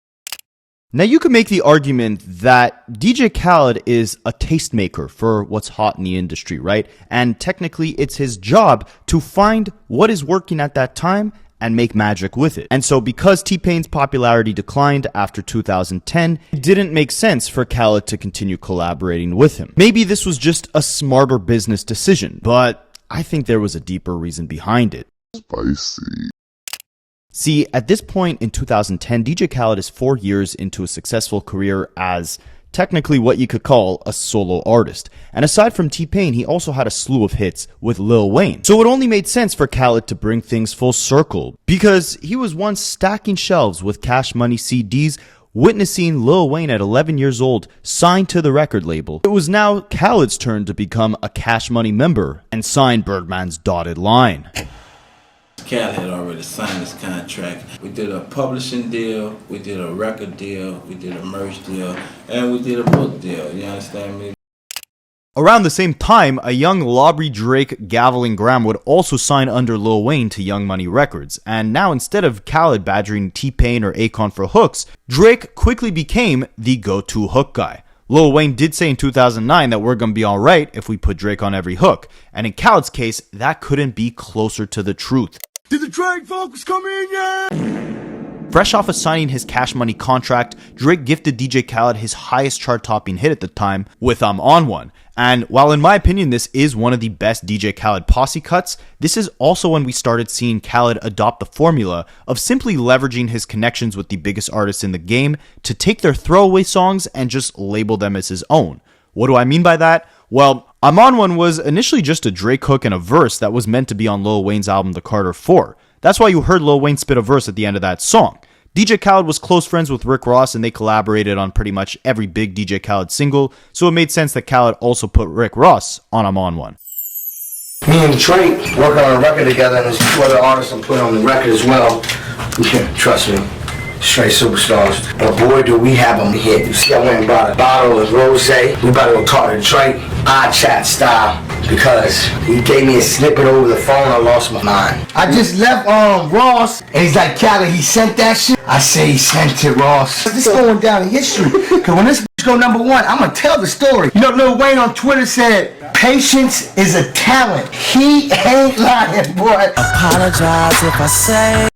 now you could make the argument that DJ Khaled is a tastemaker for what's hot in the industry, right? And technically it's his job to find what is working at that time and make magic with it. And so because T-Pain's popularity declined after 2010, it didn't make sense for Khaled to continue collaborating with him. Maybe this was just a smarter business decision, but I think there was a deeper reason behind it. Spicy. See, at this point in 2010, DJ Khaled is 4 years into a successful career as technically what you could call a solo artist. And aside from T-Pain, he also had a slew of hits with Lil Wayne. So it only made sense for Khaled to bring things full circle, because he was once stacking shelves with Cash Money CDs, witnessing Lil Wayne at 11 years old signed to the record label. It was now Khaled's turn to become a Cash Money member and sign Birdman's dotted line. Khaled had already signed this contract. We did a publishing deal, we did a record deal, we did a merch deal, and we did a book deal. You understand me? Around the same time, a young Lobby Drake Gavilan Graham would also sign under Lil Wayne to Young Money Records. And now instead of Khaled badgering T-Pain or Akon for hooks, Drake quickly became the go-to hook guy. Lil Wayne did say in 2009 that we're gonna be alright if we put Drake on every hook. And in Khaled's case, that couldn't be closer to the truth. Did the Drake vocals come in yet? Fresh off of signing his Cash Money contract, Drake gifted DJ Khaled his highest chart-topping hit at the time with I'm On One. And while in my opinion this is one of the best DJ Khaled posse cuts, this is also when we started seeing Khaled adopt the formula of simply leveraging his connections with the biggest artists in the game to take their throwaway songs and just label them as his own. What do I mean by that? Well, I'm On One was initially just a Drake hook and a verse that was meant to be on Lil Wayne's album The Carter 4. That's why you heard Lil Wayne spit a verse at the end of that song. DJ Khaled was close friends with Rick Ross and they collaborated on pretty much every big DJ Khaled single, so it made sense that Khaled also put Rick Ross on I'm On One. Me and Drake working on a record together, and there's two other artists I'm putting on the record as well. Trust me, straight superstars. But boy, do we have them hit. You see, I went and bought a bottle of rosé. We about to go talk to Drake, odd chat style, because he gave me a snippet over the phone. I lost my mind. I just left Ross, and he's like, Khaled, he sent that shit. I say he sent it, Ross. This is going down in history. Because when this go number one, I'm going to tell the story. You know, Lil Wayne on Twitter said, patience is a talent. He ain't lying, boy. Apologize if I say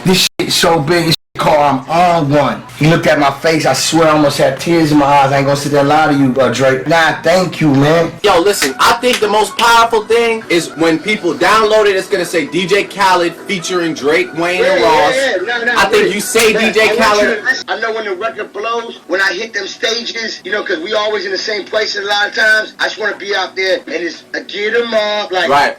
this shit so big, it's called I'm On One. He looked at my face, I swear I almost had tears in my eyes. I ain't gonna sit there and lie to you, Drake. Nah, thank you, man. Yo, listen, I think the most powerful thing is when people download it, it's gonna say DJ Khaled featuring Drake, Wayne, and Ross. I think you say DJ Khaled. I know when the record blows, when I hit them stages, you know, because we always in the same place a lot of times, I just want to be out there and just get them off. Like, right.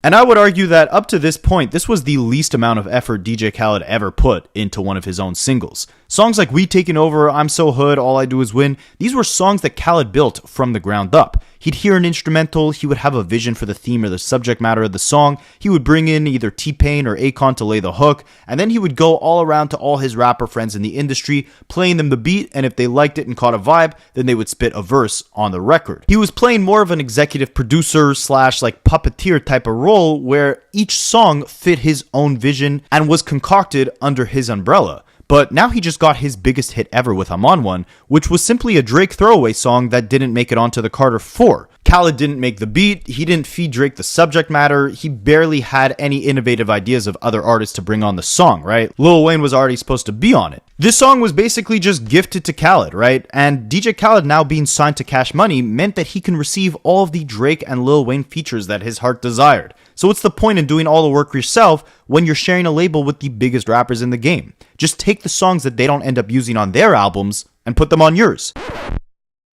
And I would argue that up to this point, this was the least amount of effort DJ Khaled ever put into one of his own singles. Songs like We Taking Over, I'm So Hood, All I Do Is Win, these were songs that Khaled built from the ground up. He'd hear an instrumental, he would have a vision for the theme or the subject matter of the song, he would bring in either T-Pain or Akon to lay the hook, and then he would go all around to all his rapper friends in the industry, playing them the beat, and if they liked it and caught a vibe, then they would spit a verse on the record. He was playing more of an executive producer slash like puppeteer type of role where each song fit his own vision and was concocted under his umbrella. But now he just got his biggest hit ever with I'm On One, which was simply a Drake throwaway song that didn't make it onto the Carter 4. Khaled didn't make the beat, he didn't feed Drake the subject matter, he barely had any innovative ideas of other artists to bring on the song, right? Lil Wayne was already supposed to be on it. This song was basically just gifted to Khaled, right? And DJ Khaled now being signed to Cash Money meant that he can receive all of the Drake and Lil Wayne features that his heart desired. So what's the point in doing all the work yourself when you're sharing a label with the biggest rappers in the game? Just take the songs that they don't end up using on their albums and put them on yours.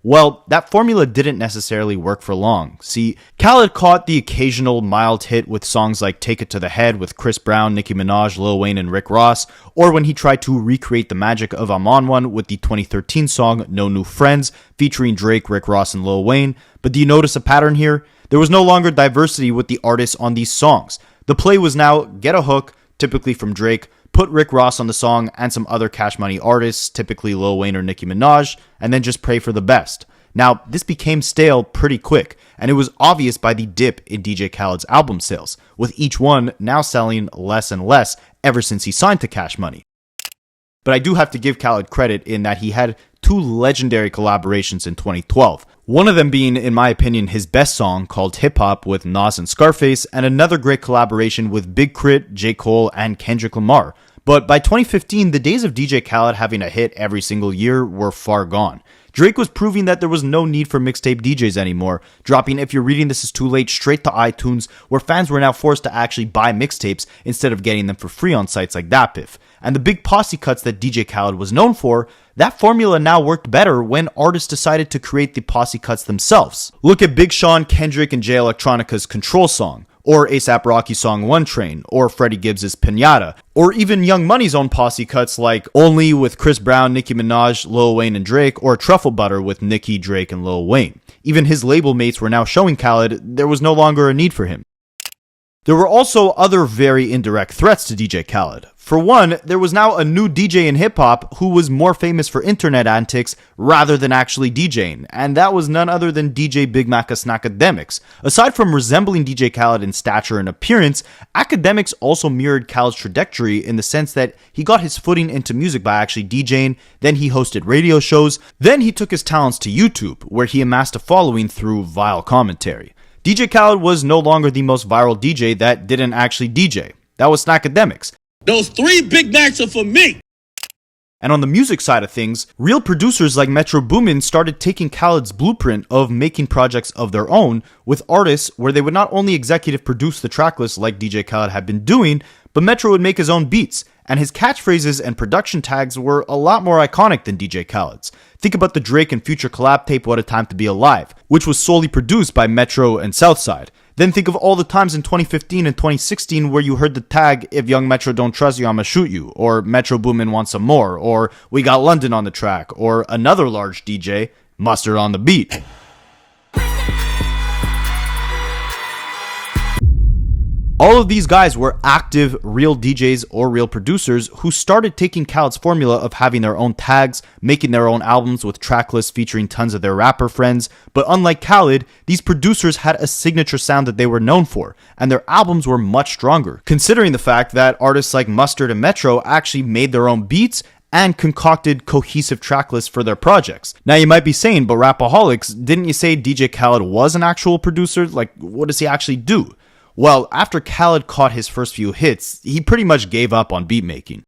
Well, that formula didn't necessarily work for long. See, Khaled caught the occasional mild hit with songs like Take It to the Head with Chris Brown, Nicki Minaj, Lil Wayne, and Rick Ross, or when he tried to recreate the magic of I'm On One with the 2013 song No New Friends featuring Drake, Rick Ross, and Lil Wayne. But do you notice a pattern here? There was no longer diversity with the artists on these songs. The play was now get a hook, typically from Drake, put Rick Ross on the song and some other Cash Money artists, typically Lil Wayne or Nicki Minaj, and then just pray for the best. Now, this became stale pretty quick, and it was obvious by the dip in DJ Khaled's album sales, with each one now selling less and less ever since he signed to Cash Money. But I do have to give Khaled credit in that he had two legendary collaborations in 2012. One of them being, in my opinion, his best song called Hip Hop with Nas and Scarface, and another great collaboration with Big Crit, J. Cole, and Kendrick Lamar. But by 2015, the days of DJ Khaled having a hit every single year were far gone. Drake was proving that there was no need for mixtape DJs anymore, dropping If You're Reading This Is Too Late straight to iTunes, where fans were now forced to actually buy mixtapes instead of getting them for free on sites like DatPiff. And the big posse cuts that DJ Khaled was known for, that formula now worked better when artists decided to create the posse cuts themselves. Look at Big Sean, Kendrick, and Jay Electronica's Control song, or A$AP Rocky's song One Train, or Freddie Gibbs' Pinata, or even Young Money's own posse cuts like Only with Chris Brown, Nicki Minaj, Lil Wayne, and Drake, or Truffle Butter with Nicki, Drake, and Lil Wayne. Even his label mates were now showing Khaled there was no longer a need for him. There were also other very indirect threats to DJ Khaled. For one, there was now a new DJ in hip-hop who was more famous for internet antics rather than actually DJing, and that was none other than DJ Big Mac's Akademiks. Aside from resembling DJ Khaled in stature and appearance, Akademiks also mirrored Khaled's trajectory in the sense that he got his footing into music by actually DJing, then he hosted radio shows, then he took his talents to YouTube, where he amassed a following through vile commentary. DJ Khaled was no longer the most viral DJ that didn't actually DJ. That was Akademiks. Those 3 Big Macs are for me. And on the music side of things, real producers like Metro Boomin started taking Khaled's blueprint of making projects of their own with artists where they would not only executive produce the tracklist like DJ Khaled had been doing, but Metro would make his own beats, and his catchphrases and production tags were a lot more iconic than DJ Khaled's. Think about the Drake and Future collab tape What a Time to Be Alive, which was solely produced by Metro and Southside. Then think of all the times in 2015 and 2016 where you heard the tag, if Young Metro don't trust you, I'ma shoot you, or Metro Boomin wants some more, or we got London on the track, or another large DJ, Mustard on the beat. All of these guys were active, real DJs or real producers who started taking Khaled's formula of having their own tags, making their own albums with track lists featuring tons of their rapper friends. But unlike Khaled, these producers had a signature sound that they were known for, and their albums were much stronger, considering the fact that artists like Mustard and Metro actually made their own beats and concocted cohesive track lists for their projects. Now you might be saying, but Rapaholics, didn't you say DJ Khaled was an actual producer? Like, what does he actually do? Well, after Khaled caught his first few hits, he pretty much gave up on beat making.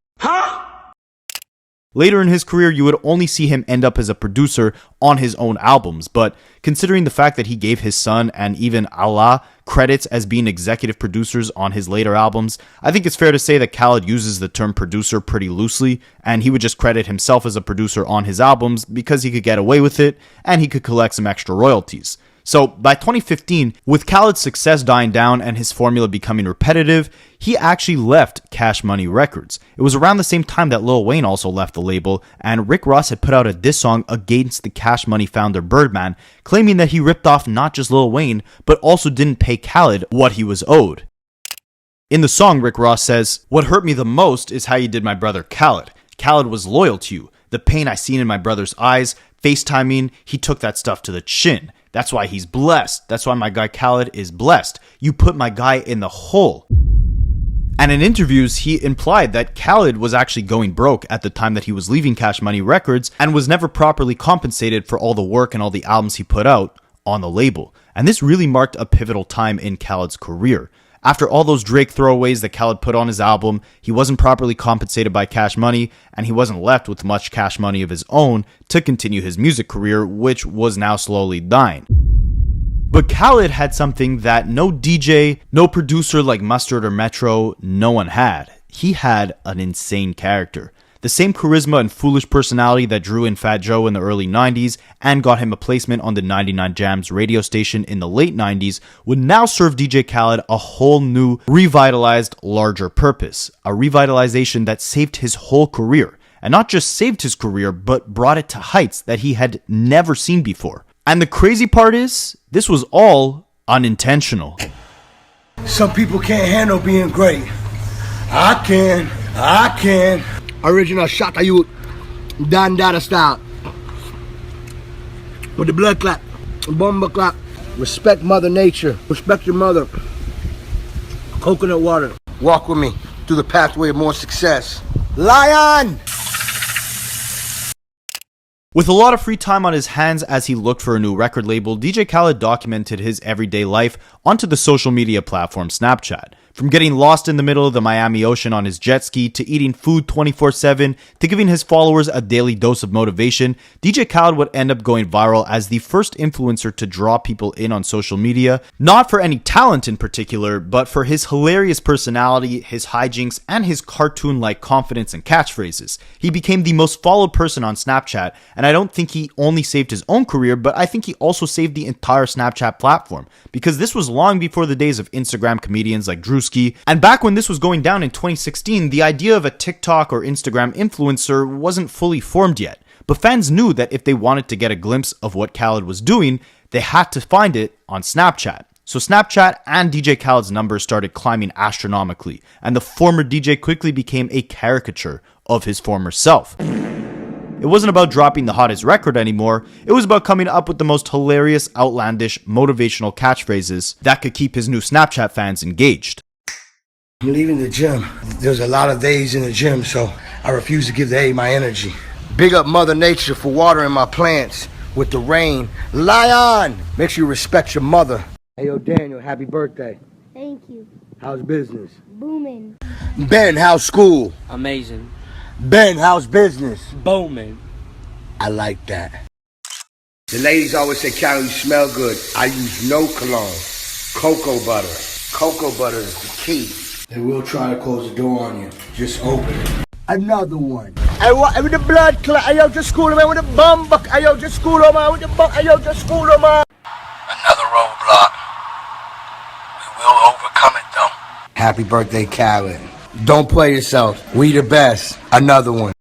Later in his career, you would only see him end up as a producer on his own albums, but considering the fact that he gave his son and even Allah credits as being executive producers on his later albums, I think it's fair to say that Khaled uses the term producer pretty loosely, and he would just credit himself as a producer on his albums because he could get away with it and he could collect some extra royalties. So by 2015, with Khaled's success dying down and his formula becoming repetitive, he actually left Cash Money Records. It was around the same time that Lil Wayne also left the label, and Rick Ross had put out a diss song against the Cash Money founder Birdman, claiming that he ripped off not just Lil Wayne, but also didn't pay Khaled what he was owed. In the song, Rick Ross says, "What hurt me the most is how you did my brother Khaled. Khaled was loyal to you. The pain I seen in my brother's eyes, FaceTiming, he took that stuff to the chin. That's why he's blessed. That's why my guy Khaled is blessed. You put my guy in the hole." And in interviews, he implied that Khaled was actually going broke at the time that he was leaving Cash Money Records and was never properly compensated for all the work and all the albums he put out on the label. And this really marked a pivotal time in Khaled's career. After all those Drake throwaways that Khaled put on his album, he wasn't properly compensated by Cash Money, and he wasn't left with much cash money of his own to continue his music career, which was now slowly dying. But Khaled had something that no DJ, no producer like Mustard or Metro, no one had. He had an insane character. The same charisma and foolish personality that drew in Fat Joe in the early 90s and got him a placement on the 99 Jams radio station in the late 90s would now serve DJ Khaled a whole new, revitalized, larger purpose. A revitalization that saved his whole career. And not just saved his career, but brought it to heights that he had never seen before. And the crazy part is, this was all unintentional. Some people can't handle being great. I can. Original shot of you, Dan Dada style. With the blood clap, bomba clap. Respect Mother Nature. Respect your mother. Coconut water. Walk with me through the pathway of more success. Lion! With a lot of free time on his hands as he looked for a new record label, DJ Khaled documented his everyday life onto the social media platform Snapchat. From getting lost in the middle of the Miami Ocean on his jet ski, to eating food 24/7, to giving his followers a daily dose of motivation, DJ Khaled would end up going viral as the first influencer to draw people in on social media, not for any talent in particular, but for his hilarious personality, his hijinks, and his cartoon-like confidence and catchphrases. He became the most followed person on Snapchat, and I don't think he only saved his own career, but I think he also saved the entire Snapchat platform, because this was long before the days of Instagram comedians like Drew. And back when this was going down in 2016, the idea of a TikTok or Instagram influencer wasn't fully formed yet. But fans knew that if they wanted to get a glimpse of what Khaled was doing, they had to find it on Snapchat. So Snapchat and DJ Khaled's numbers started climbing astronomically, and the former DJ quickly became a caricature of his former self. It wasn't about dropping the hottest record anymore, it was about coming up with the most hilarious, outlandish, motivational catchphrases that could keep his new Snapchat fans engaged. I'm leaving the gym. There's a lot of days in the gym, so I refuse to give the A my energy. Big up Mother Nature for watering my plants with the rain. Lion! Make sure you respect your mother. Hey, yo, Daniel, happy birthday. Thank you. How's business? Boomin. Ben, how's school? Amazing. Ben, how's business? Boomin. I like that. The ladies always say, Khaled, you smell good. I use no cologne. Cocoa butter. Cocoa butter is the key. They will try to close the door on you. Just open it. Another one. Hey, what? With the blood clot. Hey, yo, just school man with the bum buck. Hey, yo, just school man with the buck. Hey, yo, just school man. Another roadblock. We will overcome it, though. Happy birthday, Khaled. Don't play yourself. We the best. Another one.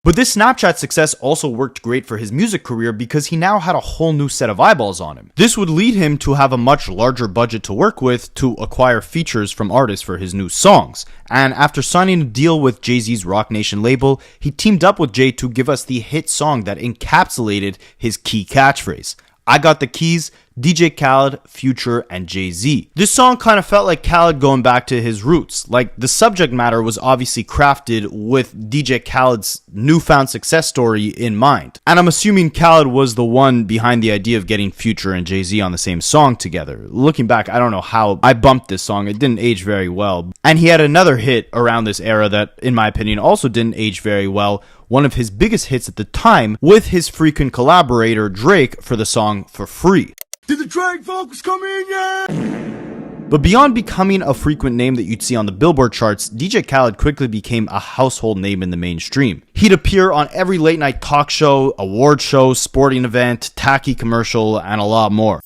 But this Snapchat success also worked great for his music career because he now had a whole new set of eyeballs on him. This would lead him to have a much larger budget to work with to acquire features from artists for his new songs. And after signing a deal with Jay-Z's Roc Nation label, he teamed up with Jay to give us the hit song that encapsulated his key catchphrase. I Got the Keys, DJ Khaled, Future, and Jay-Z. This song kind of felt like Khaled going back to his roots. Like, the subject matter was obviously crafted with DJ Khaled's newfound success story in mind. And I'm assuming Khaled was the one behind the idea of getting Future and Jay-Z on the same song together. Looking back, I don't know how I bumped this song. It didn't age very well. And he had another hit around this era that, in my opinion, also didn't age very well. One of his biggest hits at the time with his frequent collaborator Drake for the song For Free. Did the Drake vocals come in yet? But beyond becoming a frequent name that you'd see on the Billboard charts, DJ Khaled quickly became a household name in the mainstream. He'd appear on every late night talk show, award show, sporting event, tacky commercial, and a lot more.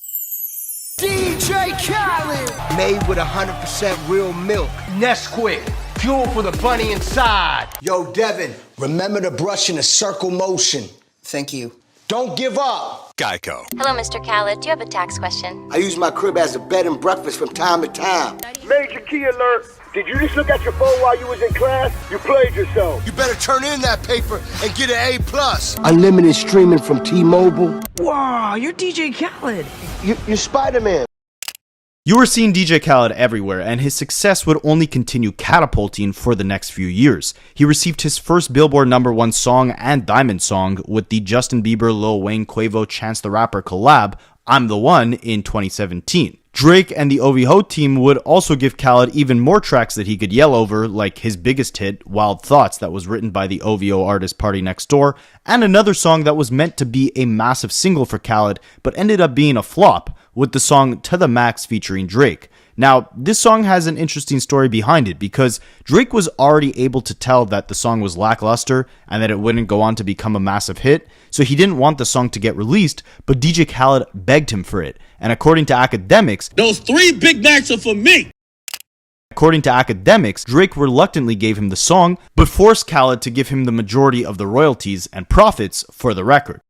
DJ Khaled! Made with 100% real milk. Nesquik. Fuel for the bunny inside. Yo, Devin, remember to brush in a circle motion. Thank you. Don't give up. Geico. Hello, Mr. Khaled. Do you have a tax question? I use my crib as a bed and breakfast from time to time. Major key alert. Did you just look at your phone while you was in class? You played yourself. You better turn in that paper and get an A+. Unlimited streaming from T-Mobile. Wow, you're DJ Khaled. You're Spider-Man. You were seeing DJ Khaled everywhere, and his success would only continue catapulting for the next few years. He received his first Billboard #1 song and Diamond song with the Justin Bieber, Lil Wayne, Quavo, Chance the Rapper collab, I'm the One, in 2017. Drake and the OVO team would also give Khaled even more tracks that he could yell over, like his biggest hit, Wild Thoughts, that was written by the OVO artist PARTYNEXTDOOR, and another song that was meant to be a massive single for Khaled, but ended up being a flop, with the song To The Max featuring Drake. Now, this song has an interesting story behind it because Drake was already able to tell that the song was lackluster and that it wouldn't go on to become a massive hit, so he didn't want the song to get released, but DJ Khaled begged him for it. And according to Akademiks, those 3 Big Macs are for me! According to Akademiks, Drake reluctantly gave him the song, but forced Khaled to give him the majority of the royalties and profits for the record.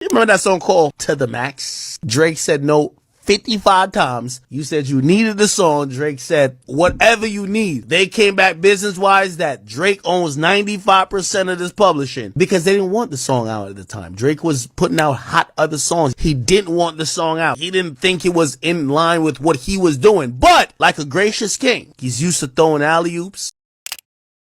You remember that song called To The Max? Drake said no 55 times. You said you needed the song. Drake said, whatever you need. They came back business-wise that Drake owns 95% of this publishing because they didn't want the song out at the time. Drake was putting out hot other songs. He didn't want the song out. He didn't think it was in line with what he was doing. But like a gracious king, he's used to throwing alley-oops.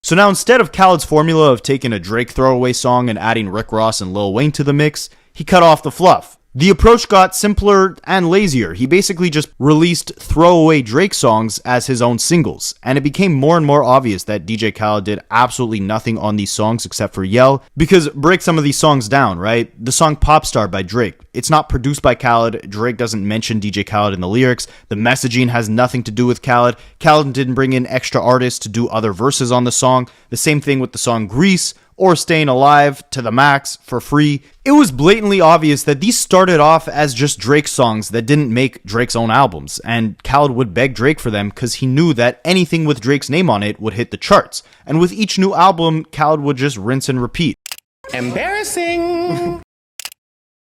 So now instead of Khaled's formula of taking a Drake throwaway song and adding Rick Ross and Lil Wayne to the mix, he cut off the fluff. The approach got simpler and lazier. He basically just released throwaway Drake songs as his own singles, and it became more and more obvious that DJ Khaled did absolutely nothing on these songs except for yell, because break some of these songs down, right? The song Popstar by Drake, it's not produced by Khaled. Drake doesn't mention DJ Khaled in the lyrics. The messaging has nothing to do with Khaled. Khaled didn't bring in extra artists to do other verses on the song. The same thing with the song Grease, or Staying Alive, To The Max, For Free. It was blatantly obvious that these started off as just Drake songs that didn't make Drake's own albums, and Khaled would beg Drake for them because he knew that anything with Drake's name on it would hit the charts, and with each new album, Khaled would just rinse and repeat. Embarrassing!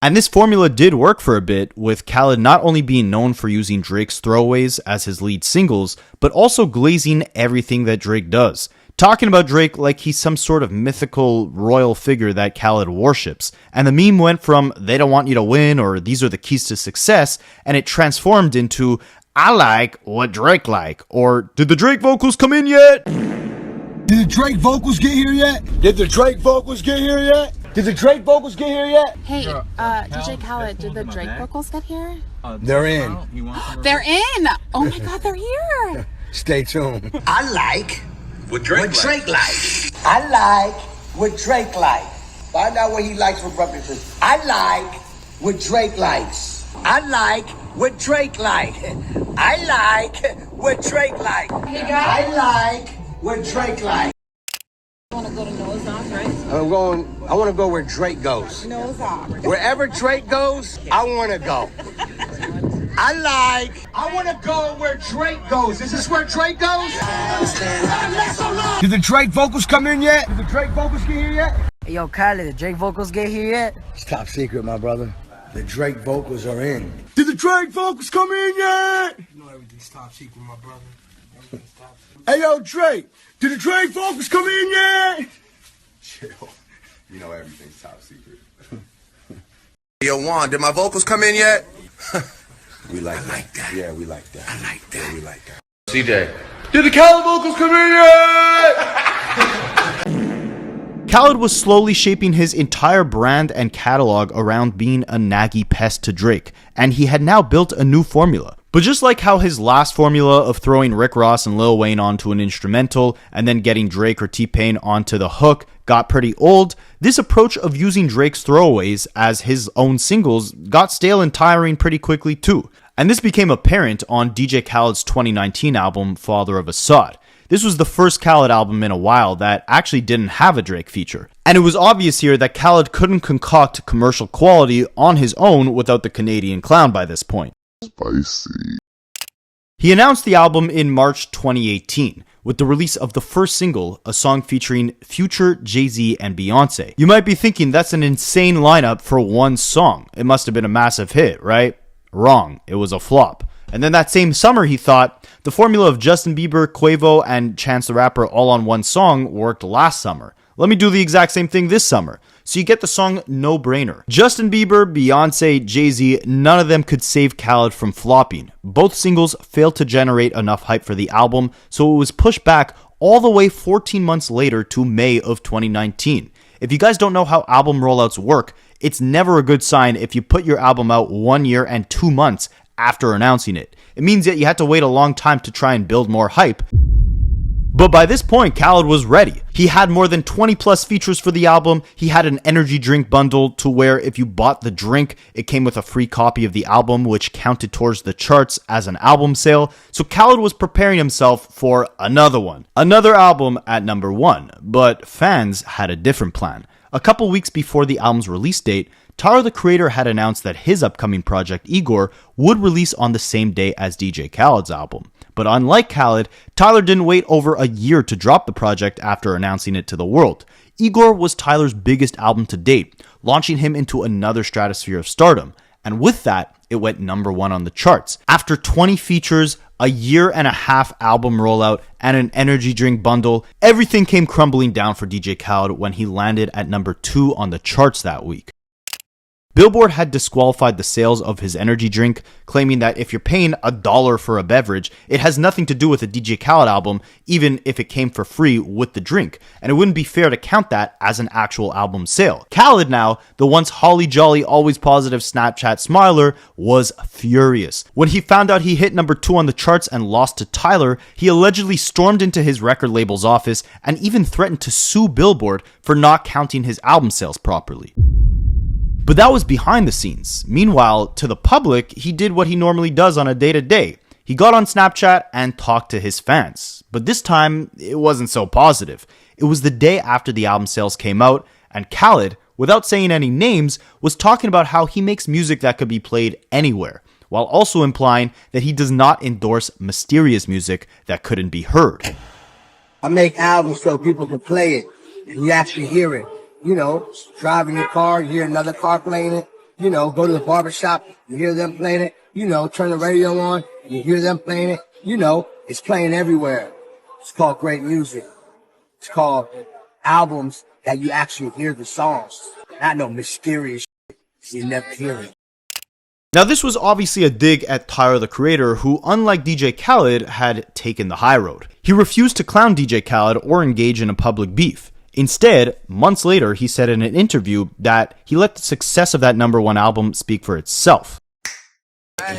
And this formula did work for a bit, with Khaled not only being known for using Drake's throwaways as his lead singles, but also glazing everything that Drake does. Talking about Drake like he's some sort of mythical royal figure that Khaled worships. And the meme went from, they don't want you to win, or these are the keys to success, and it transformed into, I like what Drake like, or did the Drake vocals come in yet? Did the Drake vocals get here yet? Did the Drake vocals get here yet? Did the Drake vocals get here yet? Hey, DJ Khaled, did the Drake vocals get here? They're in. They're in. Oh my God, they're here. Stay tuned. I like What Drake likes. I like what Drake likes. Find out what he likes for breakfast. I like what Drake likes. I like what Drake likes. I like what Drake likes. I like what Drake likes. I want to go to Noah's Ark, right? I want to go where Drake goes. Noah's Ark. Wherever Drake goes, I want to go. I want to go where Drake goes. Is this where Drake goes? Did the Drake vocals come in yet? Did the Drake vocals get here yet? Hey, yo, Khaled, did Drake vocals get here yet? It's top secret, my brother. The Drake vocals are in. Did the Drake vocals come in yet? You know everything's top secret, my brother. Everything's top secret. Hey, yo, Drake. Did the Drake vocals come in yet? Chill. You know everything's top secret. Yo, Juan, did my vocals come in yet? We like that. Yeah, we like that. I like that. Yeah, we like that. CJ, did the Khaled vocals come in yet? Khaled was slowly shaping his entire brand and catalog around being a naggy pest to Drake, and he had now built a new formula. But just like how his last formula of throwing Rick Ross and Lil Wayne onto an instrumental and then getting Drake or T-Pain onto the hook got pretty old, this approach of using Drake's throwaways as his own singles got stale and tiring pretty quickly too. And this became apparent on DJ Khaled's 2019 album, Father of Assad. This was the first Khaled album in a while that actually didn't have a Drake feature. And it was obvious here that Khaled couldn't concoct commercial quality on his own without the Canadian clown by this point. Spicy. He announced the album in March 2018 with the release of the first single, a song featuring Future, Jay-Z, and Beyonce. You might be thinking that's an insane lineup for one song. It must have been a massive hit, right? Wrong. It was a flop. And then that same summer he thought the formula of Justin Bieber, Quavo, and Chance the Rapper all on one song worked last summer. Let me do the exact same thing this summer. So you get the song No Brainer. Justin Bieber, Beyonce, Jay-Z, none of them could save Khaled from flopping. Both singles failed to generate enough hype for the album, so it was pushed back all the way 14 months later to May of 2019. If you guys don't know how album rollouts work, it's never a good sign if you put your album out 1 year and 2 months after announcing it. It means that you had to wait a long time to try and build more hype. But by this point, Khaled was ready. He had more than 20 plus features for the album. He had an energy drink bundle to where if you bought the drink, it came with a free copy of the album, which counted towards the charts as an album sale. So Khaled was preparing himself for another one. Another album at number 1. But fans had a different plan. A couple weeks before the album's release date, Tyler the Creator had announced that his upcoming project, Igor, would release on the same day as DJ Khaled's album. But unlike Khaled, Tyler didn't wait over a year to drop the project after announcing it to the world. Igor was Tyler's biggest album to date, launching him into another stratosphere of stardom. And with that, it went number 1 on the charts. After 20 features, a year-and-a-half album rollout, and an energy drink bundle, everything came crumbling down for DJ Khaled when he landed at number 2 on the charts that week. Billboard had disqualified the sales of his energy drink, claiming that if you're paying $1 for a beverage, it has nothing to do with a DJ Khaled album, even if it came for free with the drink, and it wouldn't be fair to count that as an actual album sale. Khaled now, the once holly jolly, always positive Snapchat smiler, was furious. When he found out he hit number 2 on the charts and lost to Tyler, he allegedly stormed into his record label's office and even threatened to sue Billboard for not counting his album sales properly. But that was behind the scenes. Meanwhile, to the public, he did what he normally does on a day-to-day. He got on Snapchat and talked to his fans. But this time, it wasn't so positive. It was the day after the album sales came out, and Khaled, without saying any names, was talking about how he makes music that could be played anywhere, while also implying that he does not endorse mysterious music that couldn't be heard. I make albums so people can play it and you actually hear it. You know, driving your car, you hear another car playing it. You know, go to the barbershop, you hear them playing it. You know, turn the radio on, you hear them playing it. You know, it's playing everywhere. It's called great music. It's called albums that you actually hear the songs. Not no mysterious shit. You never hear it. Now this was obviously a dig at Tyler the Creator, who unlike DJ Khaled had taken the high road. He refused to clown DJ Khaled or engage in a public beef. Instead, months later, he said in an interview that he let the success of that number 1 album speak for itself.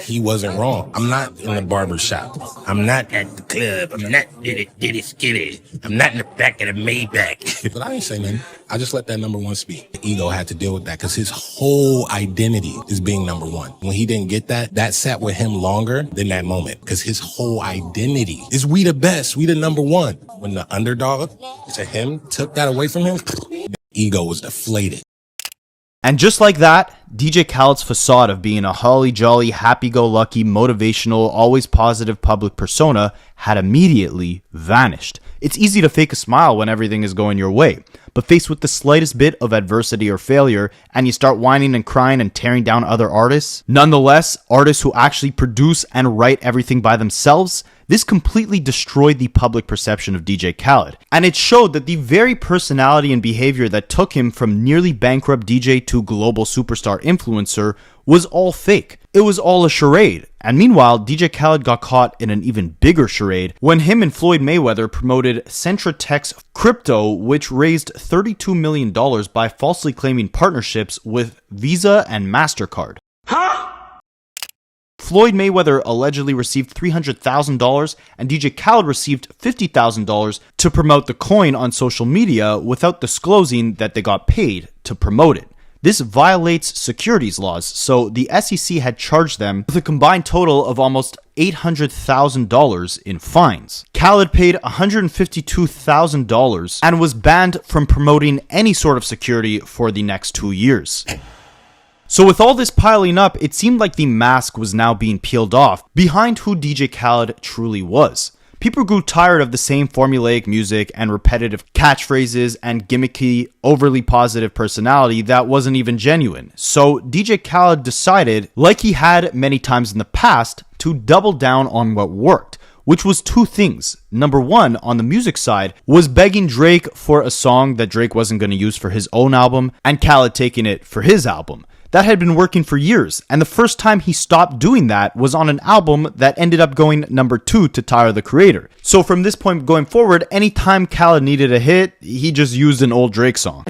He wasn't wrong. I'm not in the barber shop. I'm not at the club. I'm not diddy skitty. I'm not in the back of the Maybach. But I didn't say nothing. I just let that number one speak. The ego had to deal with that because his whole identity is being number one. When he didn't get that, that sat with him longer than that moment because his whole identity is we the best. We the number one. When the underdog to him took that away from him, the ego was deflated. And just like that, DJ Khaled's facade of being a holly jolly, happy-go-lucky, motivational, always positive public persona had immediately vanished. It's easy to fake a smile when everything is going your way, but faced with the slightest bit of adversity or failure, and you start whining and crying and tearing down other artists, nonetheless, artists who actually produce and write everything by themselves, this completely destroyed the public perception of DJ Khaled. And it showed that the very personality and behavior that took him from nearly bankrupt DJ to global superstar influencer was all fake. It was all a charade. And meanwhile, DJ Khaled got caught in an even bigger charade when him and Floyd Mayweather promoted Centratech's crypto, which raised $32 million by falsely claiming partnerships with Visa and MasterCard. Floyd Mayweather allegedly received $300,000 and DJ Khaled received $50,000 to promote the coin on social media without disclosing that they got paid to promote it. This violates securities laws, so the SEC had charged them with a combined total of almost $800,000 in fines. Khaled paid $152,000 and was banned from promoting any sort of security for the next 2 years. So with all this piling up, it seemed like the mask was now being peeled off behind who DJ Khaled truly was. People grew tired of the same formulaic music and repetitive catchphrases and gimmicky, overly positive personality that wasn't even genuine. So DJ Khaled decided, like he had many times in the past, to double down on what worked, which was two things. Number one, on the music side, was begging Drake for a song that Drake wasn't going to use for his own album, and Khaled taking it for his album. That had been working for years, and the first time he stopped doing that was on an album that ended up going number 2 to Tyler, the Creator. So from this point going forward, anytime Khaled needed a hit, he just used an old Drake song.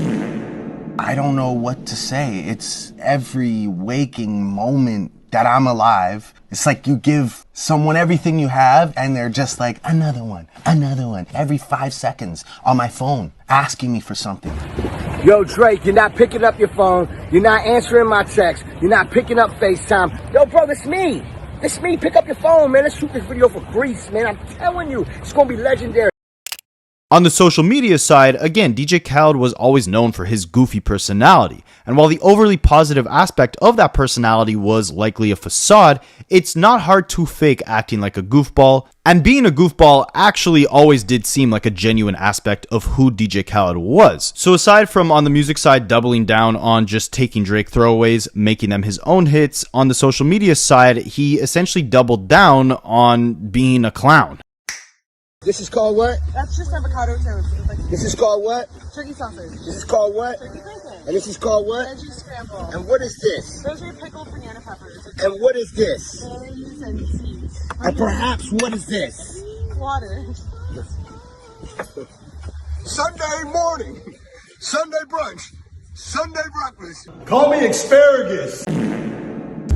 I don't know what to say. It's every waking moment that I'm alive. It's like you give someone everything you have and they're just like, another one, every 5 seconds on my phone, asking me for something. Yo, Drake, you're not picking up your phone. You're not answering my text. You're not picking up FaceTime. Yo, bro, it's me. It's me. Pick up your phone, man. Let's shoot this video for Greece, man. I'm telling you, it's going to be legendary. On the social media side, again, DJ Khaled was always known for his goofy personality, and while the overly positive aspect of that personality was likely a facade, it's not hard to fake acting like a goofball, and being a goofball actually always did seem like a genuine aspect of who DJ Khaled was. So aside from on the music side doubling down on just taking Drake throwaways, making them his own hits, on the social media side, he essentially doubled down on being a clown. This is called what? That's just avocado toast. This is called what? Turkey sausage. This is called what? Turkey bacon. And this is called what? Veggie scramble. And what is this? Those are your pickled banana peppers. And what is this? Berries and seeds. And perhaps what is this? Water. Sunday morning, Sunday brunch, Sunday breakfast. Call me asparagus.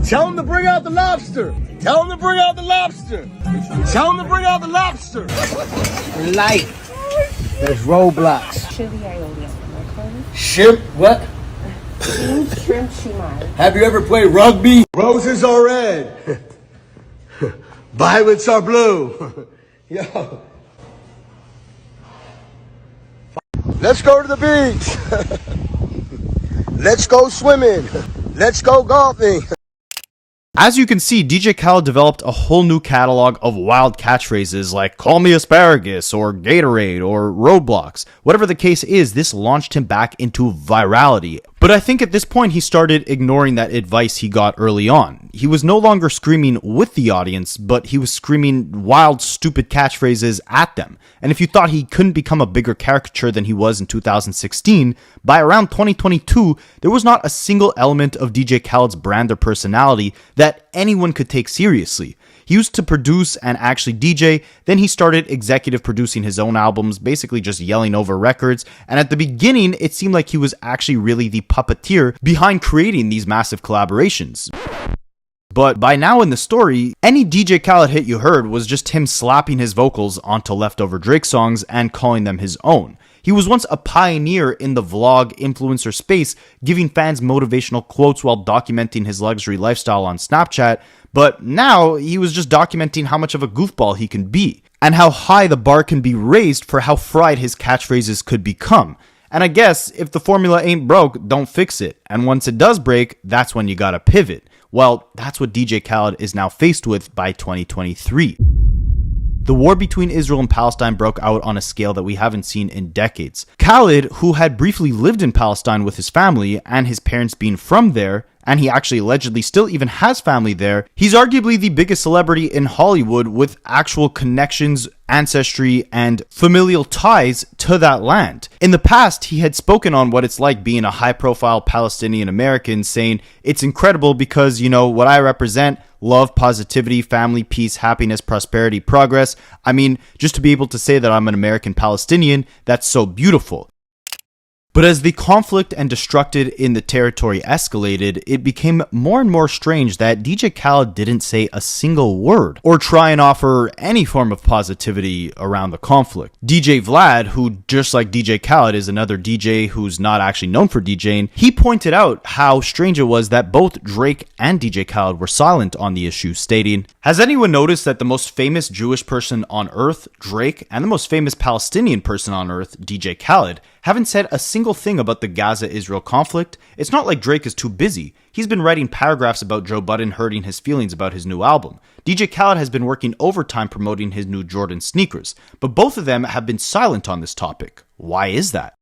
Tell him to bring out the lobster. Tell him to bring out the lobster. Tell him to bring out the lobster. Life. There's roadblocks. Chili aioli. Shrimp, what? Shrimp shumai. Have you ever played rugby? Roses are red. Violets are blue. Yo. Let's go to the beach. Let's go swimming. Let's go golfing. As you can see, DJ Khaled developed a whole new catalog of wild catchphrases like "Call me asparagus" or "Gatorade" or "Roadblocks." Whatever the case is, this launched him back into virality. But I think at this point he started ignoring that advice he got early on. He was no longer screaming with the audience, but he was screaming wild, stupid catchphrases at them. And if you thought he couldn't become a bigger caricature than he was in 2016, by around 2022, there was not a single element of DJ Khaled's brand or personality that anyone could take seriously. He used to produce and actually DJ, then he started executive producing his own albums, basically just yelling over records, and at the beginning, it seemed like he was actually really the puppeteer behind creating these massive collaborations. But by now in the story, any DJ Khaled hit you heard was just him slapping his vocals onto leftover Drake songs and calling them his own. He was once a pioneer in the vlog influencer space, giving fans motivational quotes while documenting his luxury lifestyle on Snapchat, but now he was just documenting how much of a goofball he can be, and how high the bar can be raised for how fried his catchphrases could become. And I guess, if the formula ain't broke, don't fix it, and once it does break, that's when you gotta pivot. Well, that's what DJ Khaled is now faced with by 2023. The war between Israel and Palestine broke out on a scale that we haven't seen in decades. Khaled, who had briefly lived in Palestine with his family and his parents being from there, and he actually allegedly still even has family there, he's arguably the biggest celebrity in Hollywood with actual connections, ancestry, and familial ties to that land. In the past, he had spoken on what it's like being a high-profile Palestinian American, saying, "It's incredible because, you know, what I represent, love, positivity, family, peace, happiness, prosperity, progress. I mean, just to be able to say that I'm an American Palestinian, that's so beautiful." But as the conflict and destruction in the territory escalated, it became more and more strange that DJ Khaled didn't say a single word or try and offer any form of positivity around the conflict. DJ Vlad, who just like DJ Khaled is another DJ who's not actually known for DJing, he pointed out how strange it was that both Drake and DJ Khaled were silent on the issue, stating, "Has anyone noticed that the most famous Jewish person on earth, Drake, and the most famous Palestinian person on earth, DJ Khaled, haven't said a single thing about the Gaza-Israel conflict? It's not like Drake is too busy. He's been writing paragraphs about Joe Budden hurting his feelings about his new album. DJ Khaled has been working overtime promoting his new Jordan sneakers, but both of them have been silent on this topic. Why is that?"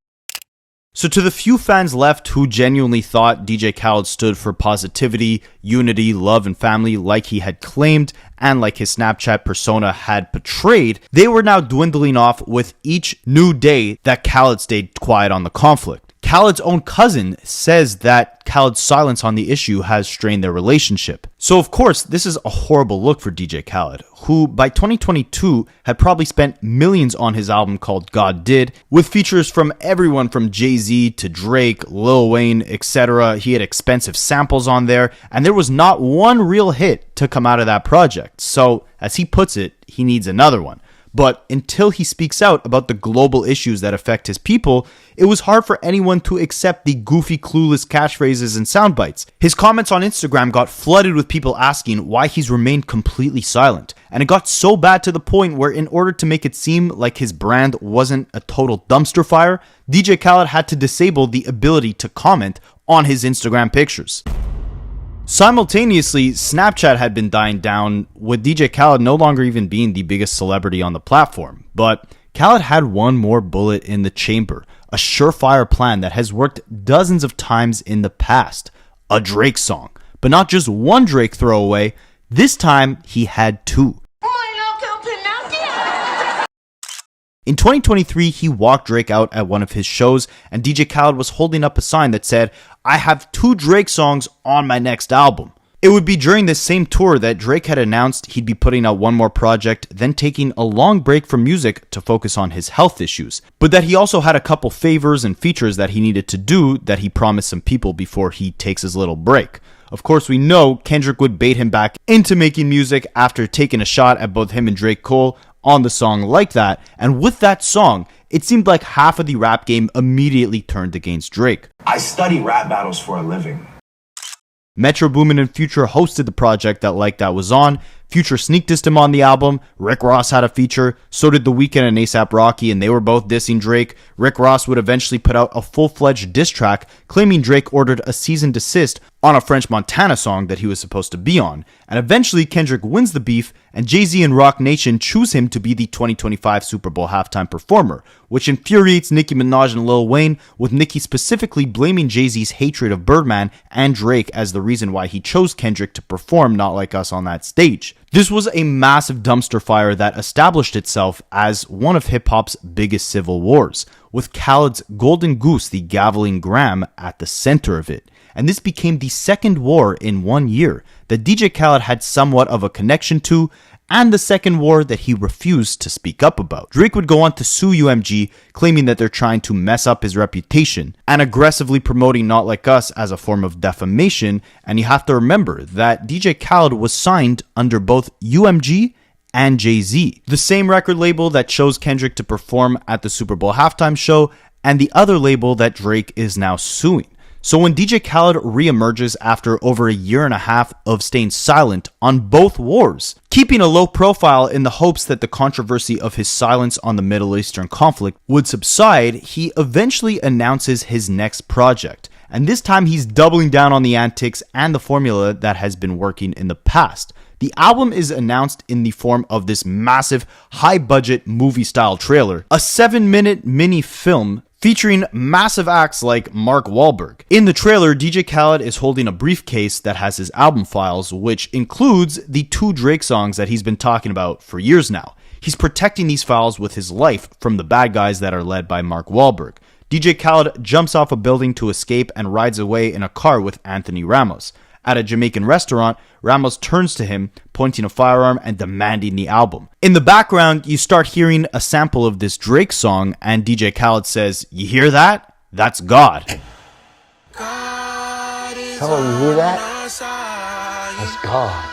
So to the few fans left who genuinely thought DJ Khaled stood for positivity, unity, love, and family like he had claimed, and like his Snapchat persona had portrayed, they were now dwindling off with each new day that Khaled stayed quiet on the conflict. Khaled's own cousin says that Khaled's silence on the issue has strained their relationship. So of course, this is a horrible look for DJ Khaled, who by 2022 had probably spent millions on his album called God Did, with features from everyone from Jay-Z to Drake, Lil Wayne, etc. He had expensive samples on there, and there was not one real hit to come out of that project. So, as he puts it, he needs another one. But until he speaks out about the global issues that affect his people, it was hard for anyone to accept the goofy, clueless catchphrases and sound bites. His comments on Instagram got flooded with people asking why he's remained completely silent. And it got so bad to the point where, in order to make it seem like his brand wasn't a total dumpster fire, DJ Khaled had to disable the ability to comment on his Instagram pictures. Simultaneously, Snapchat had been dying down, with DJ Khaled no longer even being the biggest celebrity on the platform. But Khaled had one more bullet in the chamber, a surefire plan that has worked dozens of times in the past, a Drake song. But not just one Drake throwaway, this time he had two. In 2023, he walked Drake out at one of his shows, and DJ Khaled was holding up a sign that said, "I have two Drake songs on my next album." It would be during this same tour that Drake had announced he'd be putting out one more project, then taking a long break from music to focus on his health issues, but that he also had a couple favors and features that he needed to do that he promised some people before he takes his little break. Of course, we know Kendrick would bait him back into making music after taking a shot at both him and Drake Cole on the song Like That, and with that song, it seemed like half of the rap game immediately turned against Drake. I study rap battles for a living. Metro Boomin and Future hosted the project that Like That was on. Future sneak dissed him on the album. Rick Ross had a feature. So did The Weeknd and A$AP Rocky, and they were both dissing Drake. Rick Ross would eventually put out a full-fledged diss track claiming Drake ordered a cease and desist on a French Montana song that he was supposed to be on. And eventually Kendrick wins the beef, and Jay-Z and Roc Nation choose him to be the 2025 Super Bowl halftime performer, which infuriates Nicki Minaj and Lil Wayne, with Nicki specifically blaming Jay-Z's hatred of Birdman and Drake as the reason why he chose Kendrick to perform Not Like Us on that stage. This was a massive dumpster fire that established itself as one of hip-hop's biggest civil wars, with Khaled's Golden Goose, the Gaveling Graham, at the center of it. And this became the second war in 1 year that DJ Khaled had somewhat of a connection to, and the second war that he refused to speak up about. Drake would go on to sue UMG, claiming that they're trying to mess up his reputation, and aggressively promoting Not Like Us as a form of defamation. And you have to remember that DJ Khaled was signed under both UMG and Jay-Z, the same record label that chose Kendrick to perform at the Super Bowl halftime show, and the other label that Drake is now suing. So when DJ Khaled reemerges after over a year and a half of staying silent on both wars, keeping a low profile in the hopes that the controversy of his silence on the Middle Eastern conflict would subside, he eventually announces his next project. And this time he's doubling down on the antics and the formula that has been working in the past. The album is announced in the form of this massive, high-budget movie-style trailer, a 7-minute mini film featuring massive acts like Mark Wahlberg. In the trailer, DJ Khaled is holding a briefcase that has his album files, which includes the 2 Drake songs that he's been talking about for years now. He's protecting these files with his life from the bad guys that are led by Mark Wahlberg. DJ Khaled jumps off a building to escape and rides away in a car with Anthony Ramos. At a Jamaican restaurant, Ramos turns to him, pointing a firearm and demanding the album. In the background, you start hearing a sample of this Drake song, and DJ Khaled says, "You hear that? That's God." Tell him, you hear that? That's God.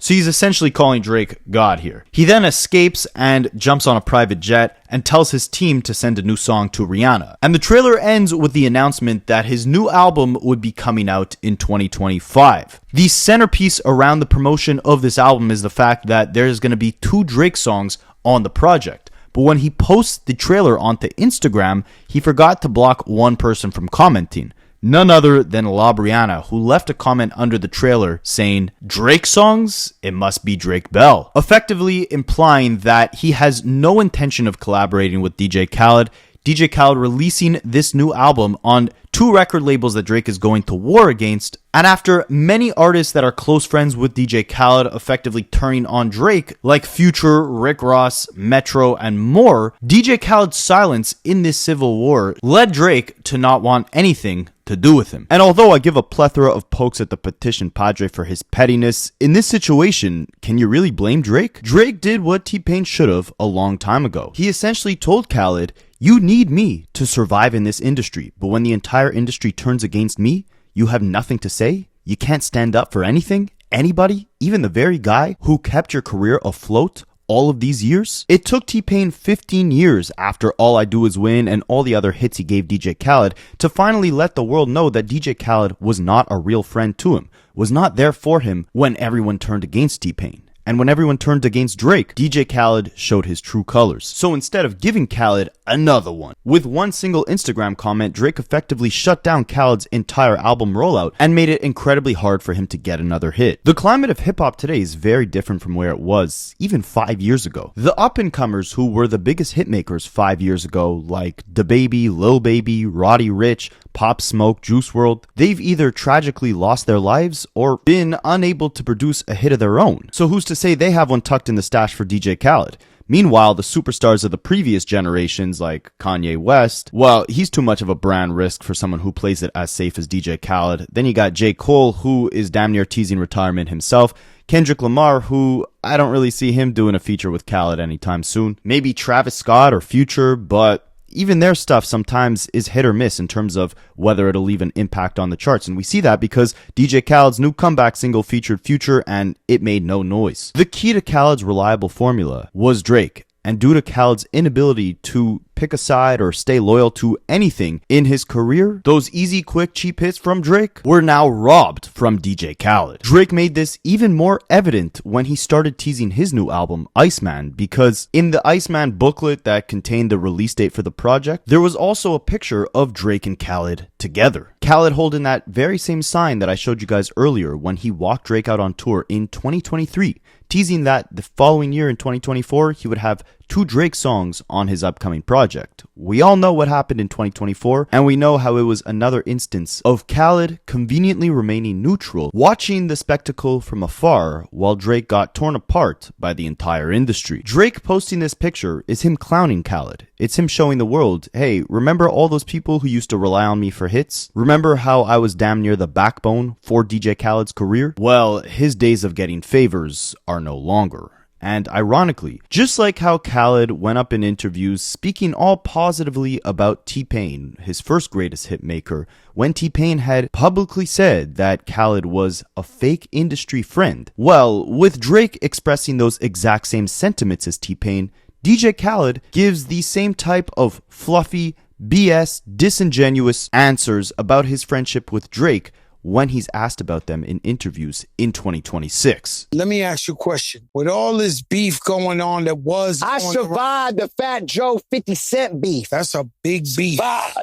So he's essentially calling Drake God here. He then escapes and jumps on a private jet and tells his team to send a new song to Rihanna. And the trailer ends with the announcement that his new album would be coming out in 2025. The centerpiece around the promotion of this album is the fact that there's going to be 2 Drake songs on the project. But when he posts the trailer onto Instagram, he forgot to block one person from commenting. None other than La Brianna, who left a comment under the trailer saying, "Drake songs? It must be Drake Bell," effectively implying that he has no intention of collaborating with DJ Khaled. DJ Khaled releasing this new album on 2 record labels that Drake is going to war against, and after many artists that are close friends with DJ Khaled effectively turning on Drake, like Future, Rick Ross, Metro, and more, DJ Khaled's silence in this civil war led Drake to not want anything to do with him. And although I give a plethora of pokes at the Petition Padre for his pettiness, in this situation, can you really blame Drake? Drake did what T-Pain should have a long time ago. He essentially told Khaled, "You need me to survive in this industry, but when the entire industry turns against me, you have nothing to say? You can't stand up for anything? Anybody? Even the very guy who kept your career afloat all of these years?" It took T-Pain 15 years after All I Do Is Win and all the other hits he gave DJ Khaled to finally let the world know that DJ Khaled was not a real friend to him, was not there for him when everyone turned against T-Pain. And when everyone turned against Drake, DJ Khaled showed his true colors. So instead of giving Khaled another one, with one single Instagram comment, Drake effectively shut down Khaled's entire album rollout and made it incredibly hard for him to get another hit. The climate of hip-hop today is very different from where it was even 5 years ago. The up-and-comers who were the biggest hitmakers 5 years ago, like DaBaby, Lil Baby, Roddy Ricch, Pop Smoke, Juice WRLD, they've either tragically lost their lives or been unable to produce a hit of their own. So who's to say they have one tucked in the stash for DJ Khaled? Meanwhile, the superstars of the previous generations like Kanye West, well, he's too much of a brand risk for someone who plays it as safe as DJ Khaled. Then you got J. Cole, who is damn near teasing retirement himself. Kendrick Lamar, who I don't really see him doing a feature with Khaled anytime soon. Maybe Travis Scott or Future, but even their stuff sometimes is hit or miss in terms of whether it'll leave an impact on the charts. And we see that because DJ Khaled's new comeback single featured Future and it made no noise. The key to Khaled's reliable formula was Drake. And due to Khaled's inability to pick a side or stay loyal to anything in his career, those easy, quick, cheap hits from Drake were now robbed from DJ Khaled. Drake made this even more evident when he started teasing his new album, Iceman, because in the Iceman booklet that contained the release date for the project, there was also a picture of Drake and Khaled together. Khaled holding that very same sign that I showed you guys earlier when he walked Drake out on tour in 2023, teasing that the following year in 2024, he would have 2 Drake songs on his upcoming project. We all know what happened in 2024, and we know how it was another instance of Khaled conveniently remaining neutral, watching the spectacle from afar while Drake got torn apart by the entire industry. Drake posting this picture is him clowning Khaled. It's him showing the world, hey, remember all those people who used to rely on me for hits? Remember how I was damn near the backbone for DJ Khaled's career? Well, his days of getting favors are no longer. And ironically, just like how Khaled went up in interviews speaking all positively about T-Pain, his first greatest hit maker, when T-Pain had publicly said that Khaled was a fake industry friend. Well, with Drake expressing those exact same sentiments as T-Pain, DJ Khaled gives the same type of fluffy, BS, disingenuous answers about his friendship with Drake when he's asked about them in interviews in 2026. Let me ask you a question. With all this beef going on that was... I survived the Fat Joe 50 Cent beef. That's a big beef.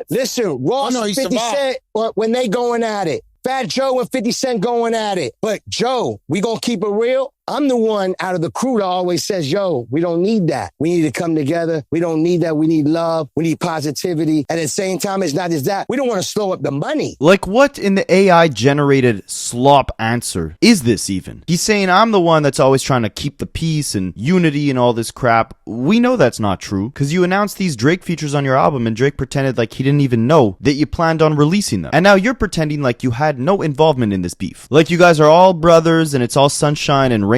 Listen, Ross and 50 Cent, when they going at it. Fat Joe and 50 Cent going at it. But Joe, we gonna keep it real? I'm the one out of the crew that always says, yo, we don't need that. We need to come together. We don't need that. We need love. We need positivity. And at the same time, it's not just that. We don't want to slow up the money. Like, what in the AI-generated slop answer is this even? He's saying, I'm the one that's always trying to keep the peace and unity and all this crap. We know that's not true, because you announced these Drake features on your album and Drake pretended like he didn't even know that you planned on releasing them. And now you're pretending like you had no involvement in this beef. Like you guys are all brothers and it's all sunshine and rainbows,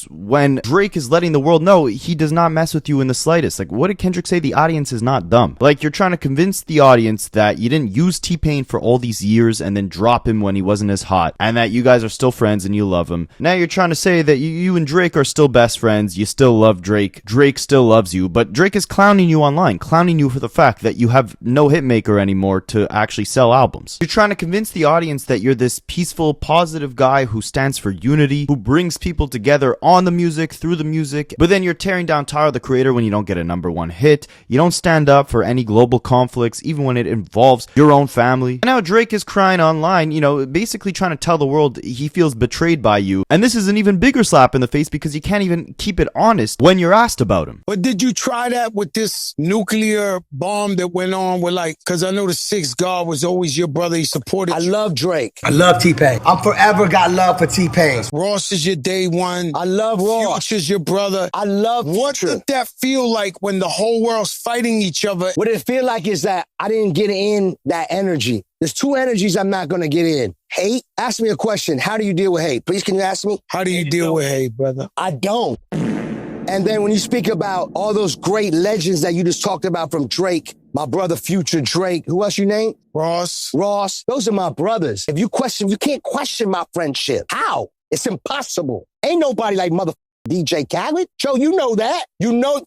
when Drake is letting the world know he does not mess with you in the slightest. Like, what did Kendrick say? The audience is not dumb. Like, you're trying to convince the audience that you didn't use T-Pain for all these years and then drop him when he wasn't as hot, and that you guys are still friends and you love him. Now you're trying to say that you and Drake are still best friends, you still love Drake, Drake still loves you, but Drake is clowning you online, clowning you for the fact that you have no hitmaker anymore to actually sell albums. You're trying to convince the audience that you're this peaceful, positive guy who stands for unity, who brings people together on the music, through the music, but then you're tearing down Tyler the Creator when you don't get a #1 hit. You don't stand up for any global conflicts, even when it involves your own family. And now Drake is crying online, basically trying to tell the world he feels betrayed by you. And this is an even bigger slap in the face because you can't even keep it honest when you're asked about him. But did you try that with this nuclear bomb that went on with because I know the Sixth God was always your brother, he supported you. I love Drake. I love T-Pain. I'm forever got love for T-Pain. Ross is your day one. I love Ross. Future's your brother. I love What Future. did that feel like when the whole world's fighting each other? What it feel like is that I didn't get in that energy. There's 2 energies I'm not going to get in. Hate. Ask me a question. How do you deal with hate? Please, can you ask me? How do you deal with hate, brother? I don't. And then when you speak about all those great legends that you just talked about from Drake, my brother Future, Drake, who else you named? Ross. Those are my brothers. If you can't question my friendship. How? It's impossible. Ain't nobody like mother DJ Khaled. Joe, you know that.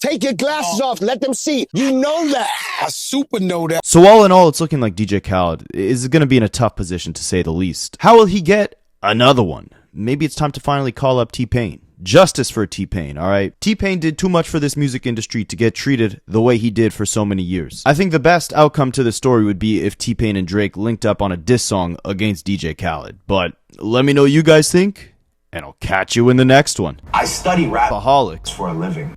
Take your glasses off. Let them see. You know that. I super know that. So all in all, it's looking like DJ Khaled is going to be in a tough position, to say the least. How will he get another one? Maybe it's time to finally call up T-Pain. Justice for T-Pain, alright? T-Pain did too much for this music industry to get treated the way he did for so many years. I think the best outcome to the story would be if T-Pain and Drake linked up on a diss song against DJ Khaled. But let me know what you guys think, and I'll catch you in the next one. I study rap Aholics for a living.